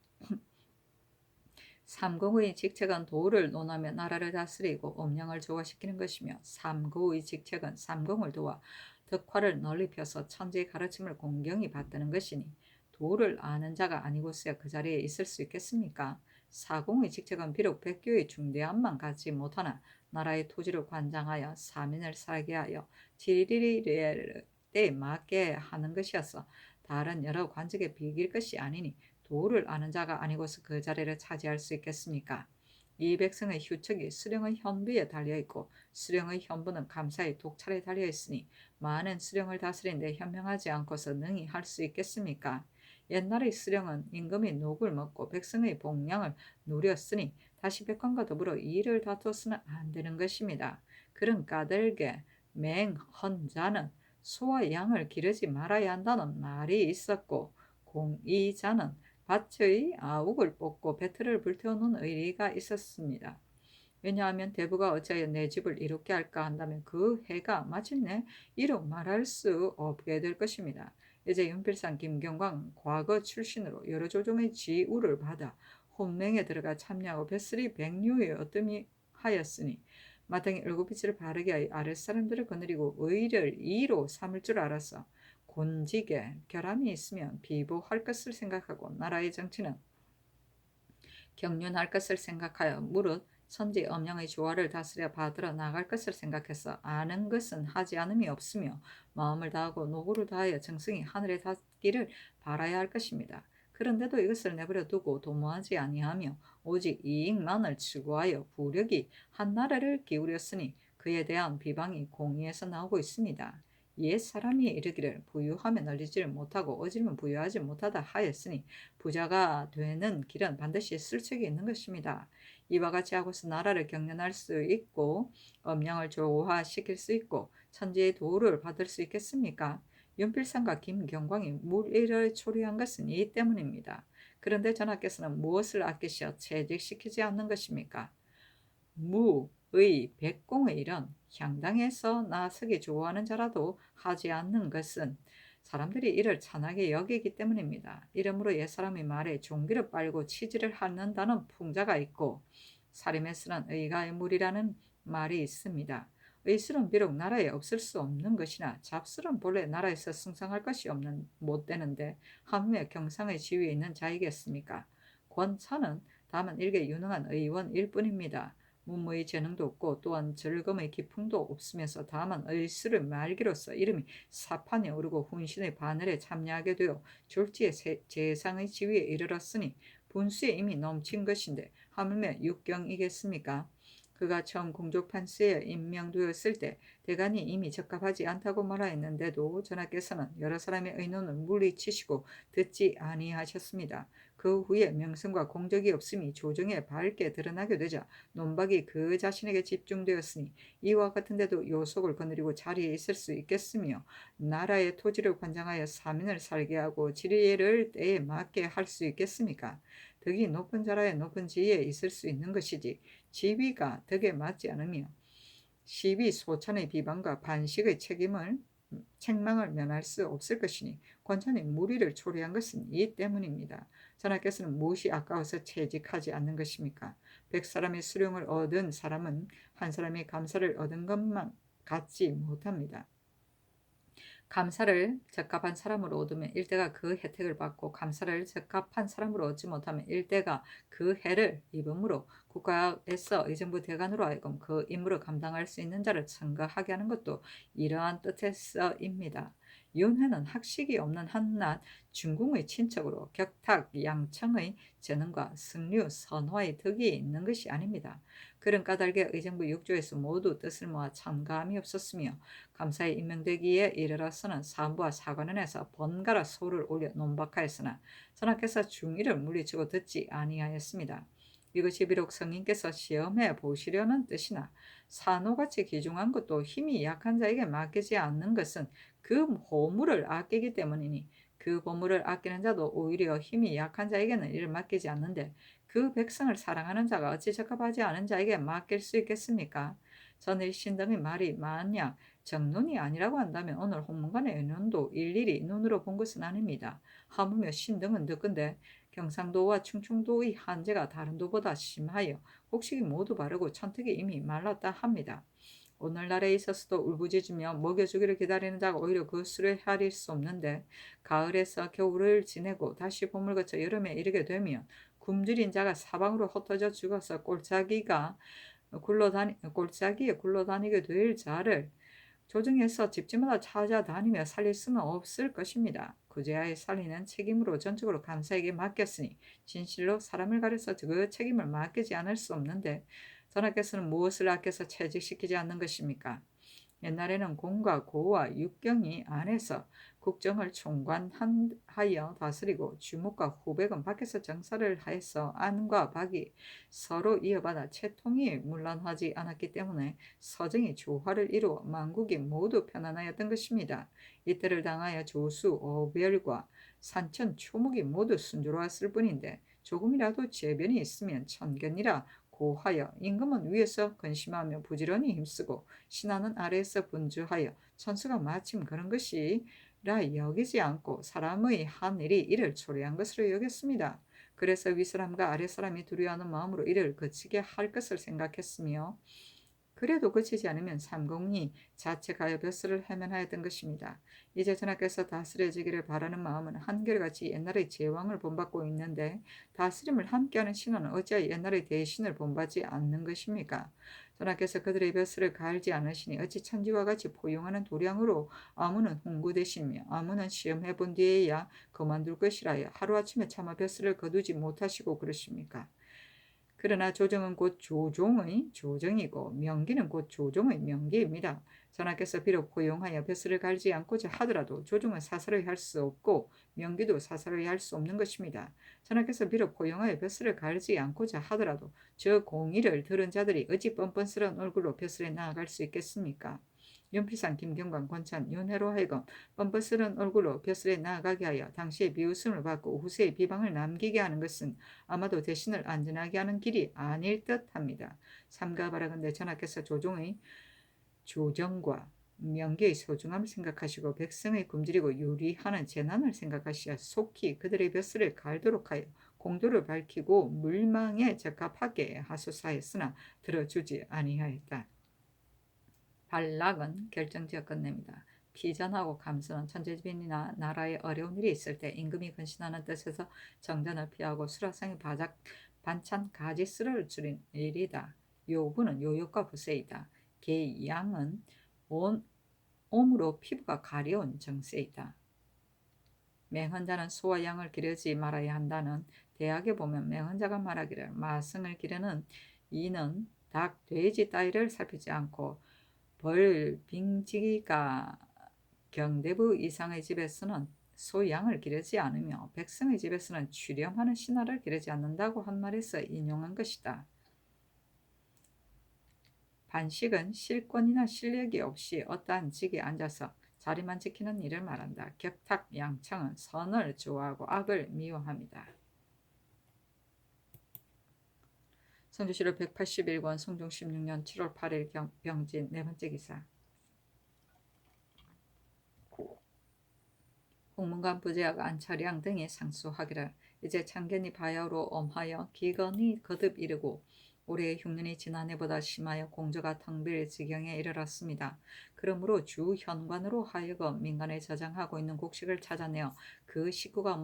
삼공의 직책은 도를 논하며 나라를 다스리고 음양을 조화시키는 것이며, 삼구의 직책은 삼공을 도와 덕화를 널리 펴서 천지의 가르침을 공경히 받드는 것이니 도를 아는 자가 아니고서야 그 자리에 있을 수 있겠습니까? 사공의 직책은 비록 백교의 중대함만 갖지 못하나 나라의 토지를 관장하여 사민을 살게 하여 지리리에 맞게 하는 것이어서 다른 여러 관직에 비길 것이 아니니 도를 아는 자가 아니고서 그 자리를 차지할 수 있겠습니까? 이 백성의 휴척이 수령의 현부에 달려있고 수령의 현부는 감사의 독찰에 달려있으니 많은 수령을 다스리는데 현명하지 않고서 능히 할 수 있겠습니까? 옛날의 수령은 임금이 녹을 먹고 백성의 복량을 누렸으니 다시 백관과 더불어 이를 다투어서는 안 되는 것입니다. 그런 까닭에 맹헌 자는 소와 양을 기르지 말아야 한다는 말이 있었고, 공의자는 밭의 아욱을 뽑고 배틀을 불태우는 의리가 있었습니다. 왜냐하면 대부가 어찌하여 내 집을 이롭게 할까 한다면 그 해가 마침내 이로 말할 수 없게 될 것입니다. 이제 윤필상, 김경광 과거 출신으로 여러 조정의 지우를 받아 혼맹에 들어가 참여하고 뱃슬이 백류의 어뜸이 하였으니 마땅히 얼굴빛을 바르게 하여 아랫사람들을 거느리고 의를 이로 삼을 줄 알아서 곤직에 결함이 있으면 비보할 것을 생각하고 나라의 정치는 경륜할 것을 생각하여 무릇 선지 엄령의 조화를 다스려 받들어 나갈 것을 생각해서 아는 것은 하지 않음이 없으며 마음을 다하고 노고를 다하여 정성이 하늘에 닿기를 바라야 할 것입니다. 그런데도 이것을 내버려 두고 도모하지 아니하며 오직 이익만을 추구하여 부력이 한 나라를 기울였으니 그에 대한 비방이 공의에서 나오고 있습니다. 옛 사람이 이르기를 부유하면 널리지를 못하고 어지면 부유하지 못하다 하였으니 부자가 되는 길은 반드시 슬책이 있는 것입니다. 이와 같이 하고서 나라를 경련할 수 있고 엄령을 조화시킬 수 있고 천지의 도를 받을 수 있겠습니까? 윤필상과 김경광이 물의를 초래한 것은 이 때문입니다. 그런데 전하께서는 무엇을 아끼셔 채직시키지 않는 것입니까? 무, 의, 백공의 일은 향당에서 나서기 좋아하는 자라도 하지 않는 것은 사람들이 이를 찬하게 여기기 때문입니다. 이러므로 옛사람이 말에 종기를 빨고 치질을 하는다는 풍자가 있고 사림에 쓰는 의가의 물이라는 말이 있습니다. 의술은 비록 나라에 없을 수 없는 것이나 잡술은 본래 나라에서 승상할 것이 없는 못 되는데 하물며 경상의 지위에 있는 자이겠습니까? 권차는 다만 일개 유능한 의원일 뿐입니다. 문무의 재능도 없고 또한 즐거움의 기풍도 없으면서 다만 의술을 말기로써 이름이 사판에 오르고 훈신의 바늘에 참여하게 되어 졸지의 재상의 지위에 이르렀으니 분수에 이미 넘친 것인데 하물며 육경이겠습니까? 그가 처음 공조판세에 임명되었을 때 대간이 이미 적합하지 않다고 말하였는데도 전하께서는 여러 사람의 의논을 물리치시고 듣지 아니하셨습니다. 그 후에 명성과 공적이 없음이 조정에 밝게 드러나게 되자 논박이 그 자신에게 집중되었으니 이와 같은데도 요속을 거느리고 자리에 있을 수 있겠으며 나라의 토지를 관장하여 사민을 살게 하고 지리를 때에 맞게 할 수 있겠습니까? 덕이 높은 자라야 높은 지위에 있을 수 있는 것이지 지위가 덕에 맞지 않으며 시비 소찬의 비방과 반식의 책망을 면할 수 없을 것이니 권찬이 무리를 초래한 것은 이 때문입니다. 전하께서는 무엇이 아까워서 채직하지 않는 것입니까? 100사람의 수령을 얻은 사람은 한 사람이 감사를 얻은 것만 갖지 못합니다. 감사를 적합한 사람으로 얻으면 일대가 그 혜택을 받고 감사를 적합한 사람으로 얻지 못하면 일대가 그 해를 입으므로 국가에서 의정부 대관으로 하여금 그 임무를 감당할 수 있는 자를 청가하게 하는 것도 이러한 뜻에서입니다. 윤회는 학식이 없는 한낱 중궁의 친척으로 격탁 양청의 재능과 승류 선화의 덕이 있는 것이 아닙니다. 그런 까닭에 의정부 6조에서 모두 뜻을 모아 참감이 없었으며 감사에 임명되기에 이르러서는 사무부와 사관원에서 번갈아 소를 올려 논박하였으나 전하께서 중의를 물리치고 듣지 아니하였습니다. 이것이 비록 성인께서 시험해 보시려는 뜻이나 산호같이 기중한 것도 힘이 약한 자에게 맡기지 않는 것은 그 보물을 아끼기 때문이니 그 보물을 아끼는 자도 오히려 힘이 약한 자에게는 이를 맡기지 않는데 그 백성을 사랑하는 자가 어찌 적합하지 않은 자에게 맡길 수 있겠습니까? 전일 신등의 말이 만약 정론이 아니라고 한다면 오늘 홍문관의 의논도 일일이 눈으로 본 것은 아닙니다. 하물며 신등은 듣건대 경상도와 충청도의 한제가 다른 도보다 심하여 곡식이 모두 바르고 천택이 이미 말랐다 합니다. 오늘날에 있어서도 울부짖으며 먹여주기를 기다리는 자가 오히려 그 수를 헤아릴 수 없는데 가을에서 겨울을 지내고 다시 봄을 거쳐 여름에 이르게 되면 굶주린 자가 사방으로 흩어져 죽어서 골짜기에 굴러다니게 될 자를 조정해서 집집마다 찾아다니며 살릴 수는 없을 것입니다. 그제야 살리는 책임으로 전적으로 감사에게 맡겼으니 진실로 사람을 가려서 그 책임을 맡기지 않을 수 없는데 전하께서는 무엇을 아껴서 채직시키지 않는 것입니까? 옛날에는 공과 고와 육경이 안에서 국정을 총관하여 다스리고 주목과 후백은 밖에서 정사를 하여서 안과 박이 서로 이어받아 채통이 문란하지 않았기 때문에 서정이 조화를 이루어 만국이 모두 편안하였던 것입니다. 이때를 당하여 조수, 어별과 산천, 초목이 모두 순조로웠을 뿐인데 조금이라도 재변이 있으면 천견이라 고하여 임금은 위에서 근심하며 부지런히 힘쓰고 신하는 아래에서 분주하여 천수가 마침 그런 것이 여기지 않고 사람의 한 일이 이를 초래한 것으로 여겼습니다. 그래서 윗사람과 아랫사람이 두려워하는 마음으로 이를 그치게 할 것을 생각했으며 그래도 그치지 않으면 삼공이 자책하여 벼슬을 해면하였던 것입니다. 이제 전하께서 다스려지기를 바라는 마음은 한결같이 옛날의 제왕을 본받고 있는데 다스림을 함께하는 신하는 어찌하여 옛날의 대신을 본받지 않는 것입니까? 전하께서 그들의 벼슬을 갈지 않으시니 어찌 천지와 같이 포용하는 도량으로 아무는 홍구되시며 아무는 시험해 본 뒤에야 그만둘 것이라여 하루아침에 차마 벼슬을 거두지 못하시고 그러십니까? 그러나 조정은 곧 조종의 조정이고 명기는 곧 조종의 명기입니다. 전하께서 비록 포용하여 벼슬을 갈지 않고자 하더라도 조종은 사사로이 할 수 없고 명기도 사사로이 할 수 없는 것입니다. 전하께서 비록 포용하여 벼슬을 갈지 않고자 하더라도 저 공의를 들은 자들이 어찌 뻔뻔스러운 얼굴로 벼슬에 나아갈 수 있겠습니까? 윤필상, 김경관, 권찬, 윤회로 하여금 뻔뻔스러운 얼굴로 벼슬에 나아가게 하여 당시의 비웃음을 받고 후세의 비방을 남기게 하는 것은 아마도 대신을 안전하게 하는 길이 아닐 듯합니다. 삼가 바라건대 전하께서 조정과 명기의 소중함을 생각하시고 백성의 굶주리고 유리하는 재난을 생각하시어 속히 그들의 벼슬을 갈도록 하여 공도를 밝히고 물망에 적합하게 하소사했으나 들어주지 아니하였다. 발락은 결정지어 끝냅니다. 피전하고 감수는 천재지변이나 나라에 어려운 일이 있을 때 임금이 근신하는 뜻에서 정전을 피하고 수라상의 반찬 가지수를 줄인 일이다. 요부는 요욕과 부세이다. 개양은 옴으로 피부가 가려운 정세이다. 맹헌자는 소와 양을 기르지 말아야 한다는 대학에 보면 맹헌자가 말하기를 마승을 기르는 이는 닭, 돼지 따위를 살피지 않고 벌, 빙지가 경대부 이상의 집에서는 소, 양을 기르지 않으며 백성의 집에서는 취렴하는 신하를 기르지 않는다고 한 말에서 인용한 것이다. 반식은 실권이나 실력이 없이 어떠한 직에 앉아서 자리만 지키는 일을 말한다. 격탁, 양창은 선을 좋아하고 악을 미워합니다. 성주시로 181권 성종 16년 7월 8일 병진 네 번째 기사. 홍문관 부제학 안철양 등이 상수하기를 이제 창견이 바야흐로 엄하여 기근이 거듭 이르고 올해의 흉년이 지난해보다 심하여 공저가 텅 빌 지경에 이르렀습니다. 그러므로 주 현관으로 하여금 민간에 저장하고 있는 곡식을 찾아내어 그 식구가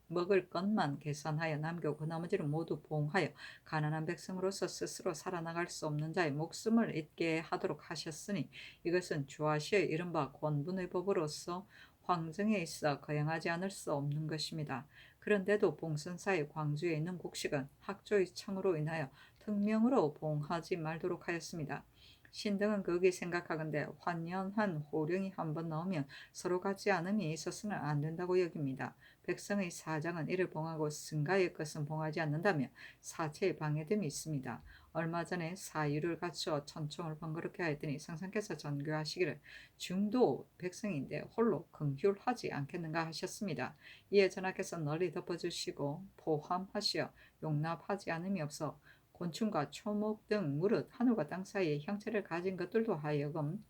먹을 것만 계산하여 남겨 그 나머지를 모두 봉하여 가난한 백성으로서 스스로 살아나갈 수 없는 자의 목숨을 잊게 하도록 하셨으니 이것은 주하시의 이른바 권분의 법으로서 황정에 있어 거행하지 않을 수 없는 것입니다. 그런데도 봉선사의 광주에 있는 곡식은 학조의 청으로 인하여 특명으로 봉하지 말도록 하였습니다. 신등은 거기 생각하건대 환연한 호령이 한번 나오면 서로 같지 않음이 있어서는 안 된다고 여깁니다. 백성의 사장은 이를 봉하고 승가의 것은 봉하지 않는다며 사체의 방해됨이 있습니다. 얼마 전에 사유를 갖추어 천총을 번거롭게 하였더니 성상께서 전교하시기를 중도 백성인데 홀로 긍휼하지 않겠는가 하셨습니다. 이에 전하께서 널리 덮어주시고 포함하시어 용납하지 않음이 없어 곤충과 초목 등 무릇 하늘과 땅 사이에 형체를 가진 것들도 하여금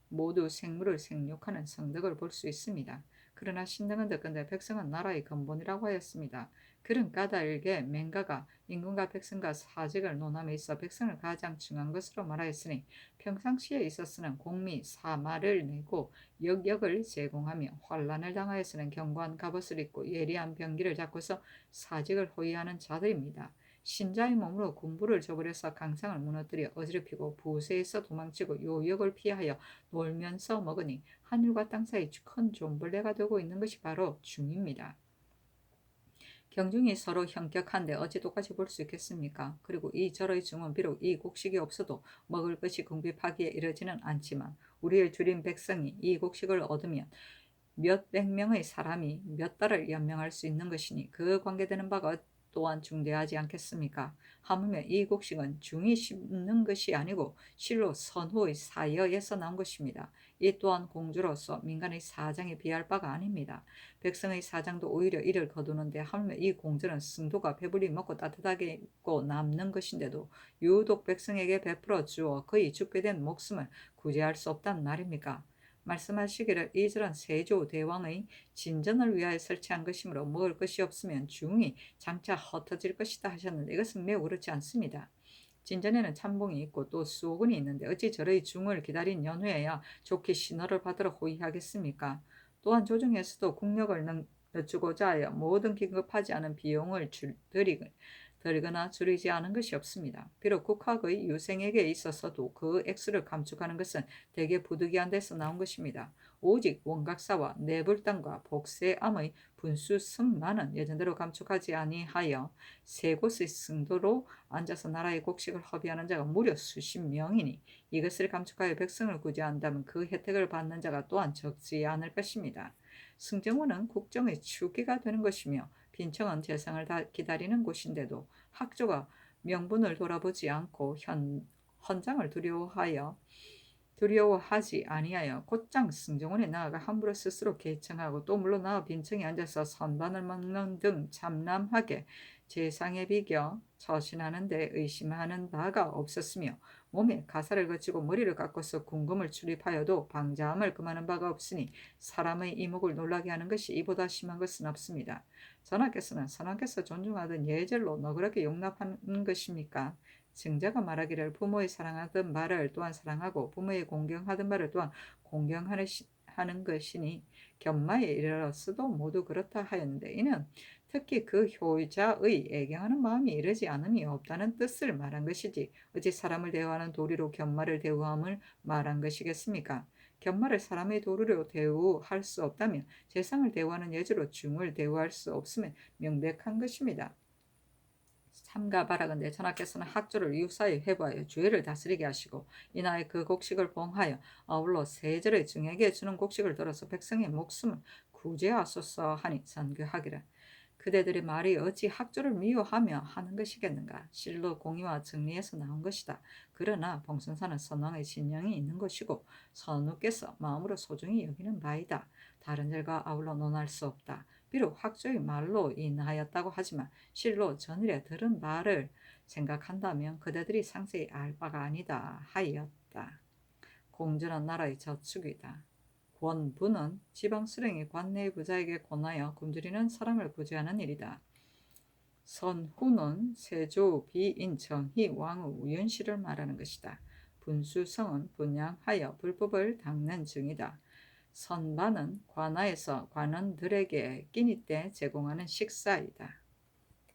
모두 생물을 생육하는 성덕을 볼 수 있습니다. 그러나 신등은 듣건대 백성은 나라의 근본이라고 하였습니다. 그런 까닭에 맹가가 임금과 백성과 사직을 논함에 있어 백성을 가장 중한 것으로 말하였으니 평상시에 있어서는 공미 사마를 내고 역역을 제공하며 환란을 당하여서는 견고한 갑옷을 입고 예리한 병기를 잡고서 사직을 호위하는 자들입니다. 신자의 몸으로 군부를 저버려서 강상을 무너뜨려 어지럽히고 부세에서 도망치고 요역을 피하여 놀면서 먹으니 하늘과 땅 사이 큰 존벌레가 되고 있는 것이 바로 중입니다. 경중이 서로 현격한데 어찌 똑같이 볼 수 있겠습니까? 그리고 이 절의 중은 비록 이 곡식이 없어도 먹을 것이 궁핍하기에 이르지는 않지만 우리의 줄인 백성이 이 곡식을 얻으면 몇백 명의 사람이 몇 달을 연명할 수 있는 것이니 그 관계되는 바가 또한 중대하지 않겠습니까? 하물며 이 곡식은 중이 심는 것이 아니고 실로 선후의 사여에서 나온 것입니다. 이 또한 공주로서 민간의 사장에 비할 바가 아닙니다. 백성의 사장도 오히려 이를 거두는데 하물며 이 공주는 승도가 배불리 먹고 따뜻하게 입고 남는 것인데도 유독 백성에게 베풀어 주어 그의 죽게 된 목숨을 구제할 수 없단 말입니까? 말씀하시기를 이절은 세조 대왕의 진전을 위하여 설치한 것이므로 먹을 것이 없으면 중이 장차 흩어질 것이다 하셨는데 이것은 매우 그렇지 않습니다. 진전에는 참봉이 있고 또 수호군이 있는데 어찌 저의 중을 기다린 연후에야 좋게 신호를 받으러 호위하겠습니까? 또한 조정에서도 국력을 늦추고자 하여 모든 긴급하지 않은 비용을 들이거나 줄이지 않은 것이 없습니다. 비록 국학의 유생에게 있어서도 그 액수를 감축하는 것은 대개 부득이한 데서 나온 것입니다. 오직 원각사와 내불당과 복세암의 분수 승만은 예전대로 감축하지 아니하여 세 곳의 승도로 앉아서 나라의 곡식을 허비하는 자가 무려 수십 명이니 이것을 감축하여 백성을 구제한다면 그 혜택을 받는 자가 또한 적지 않을 것입니다. 승정원은 국정의 축이가 되는 것이며 빈청은 재상을 기다리는 곳인데도 학조가 명분을 돌아보지 않고 헌장을 두려워하지 아니하여 곧장 승정원에 나아가 함부로 스스로 개청하고 또 물러나와 빈청에 앉아서 선반을 먹는 등 참남하게 재상에 비겨 처신하는 데 의심하는 바가 없었으며 몸에 가사를 거치고 머리를 깎아서 궁금을 출입하여도 방자함을 금하는 바가 없으니 사람의 이목을 놀라게 하는 것이 이보다 심한 것은 없습니다. 전하께서는 선왕께서 존중하던 예절로 너그럽게 용납하는 것입니까? 증자가 말하기를 부모의 사랑하던 말을 또한 사랑하고 부모의 공경하던 말을 또한 공경하는 것이니 견마에 이르렀어도 모두 그렇다 하였는데 이는 특히 그 효자의 애경하는 마음이 이르지 않음이 없다는 뜻을 말한 것이지 어찌 사람을 대우하는 도리로 견마를 대우함을 말한 것이겠습니까? 견마를 사람의 도리로 대우할 수 없다면 재상을 대우하는 예절로 중을 대우할 수 없으면 명백한 것입니다. 삼가 바라건대 전하께서는 학조를 유사히 회부하여 주의를 다스리게 하시고 이나의 그 곡식을 봉하여 아울러 세절의 중에게 주는 곡식을 들어서 백성의 목숨을 구제하소서 하니 선교하기를 그대들의 말이 어찌 학조를 미워하며 하는 것이겠는가? 실로 공의와 정리에서 나온 것이다. 그러나 봉선사는 선왕의 신령이 있는 것이고 선우께서 마음으로 소중히 여기는 바이다. 다른 절과 아울러 논할 수 없다. 비록 학조의 말로 인하였다고 하지만 실로 전일에 들은 말을 생각한다면 그대들이 상세히 알 바가 아니다 하였다. 공전한 나라의 저축이다. 권부는 지방수령이 관내의 부자에게 권하여 굶주리는 사람을 구제하는 일이다. 선후는 세조 비인 정희 왕의 우연시를 말하는 것이다. 분수성은 분양하여 불법을 닦는 중이다. 선반은 관아에서 관원들에게 끼니 때 제공하는 식사이다.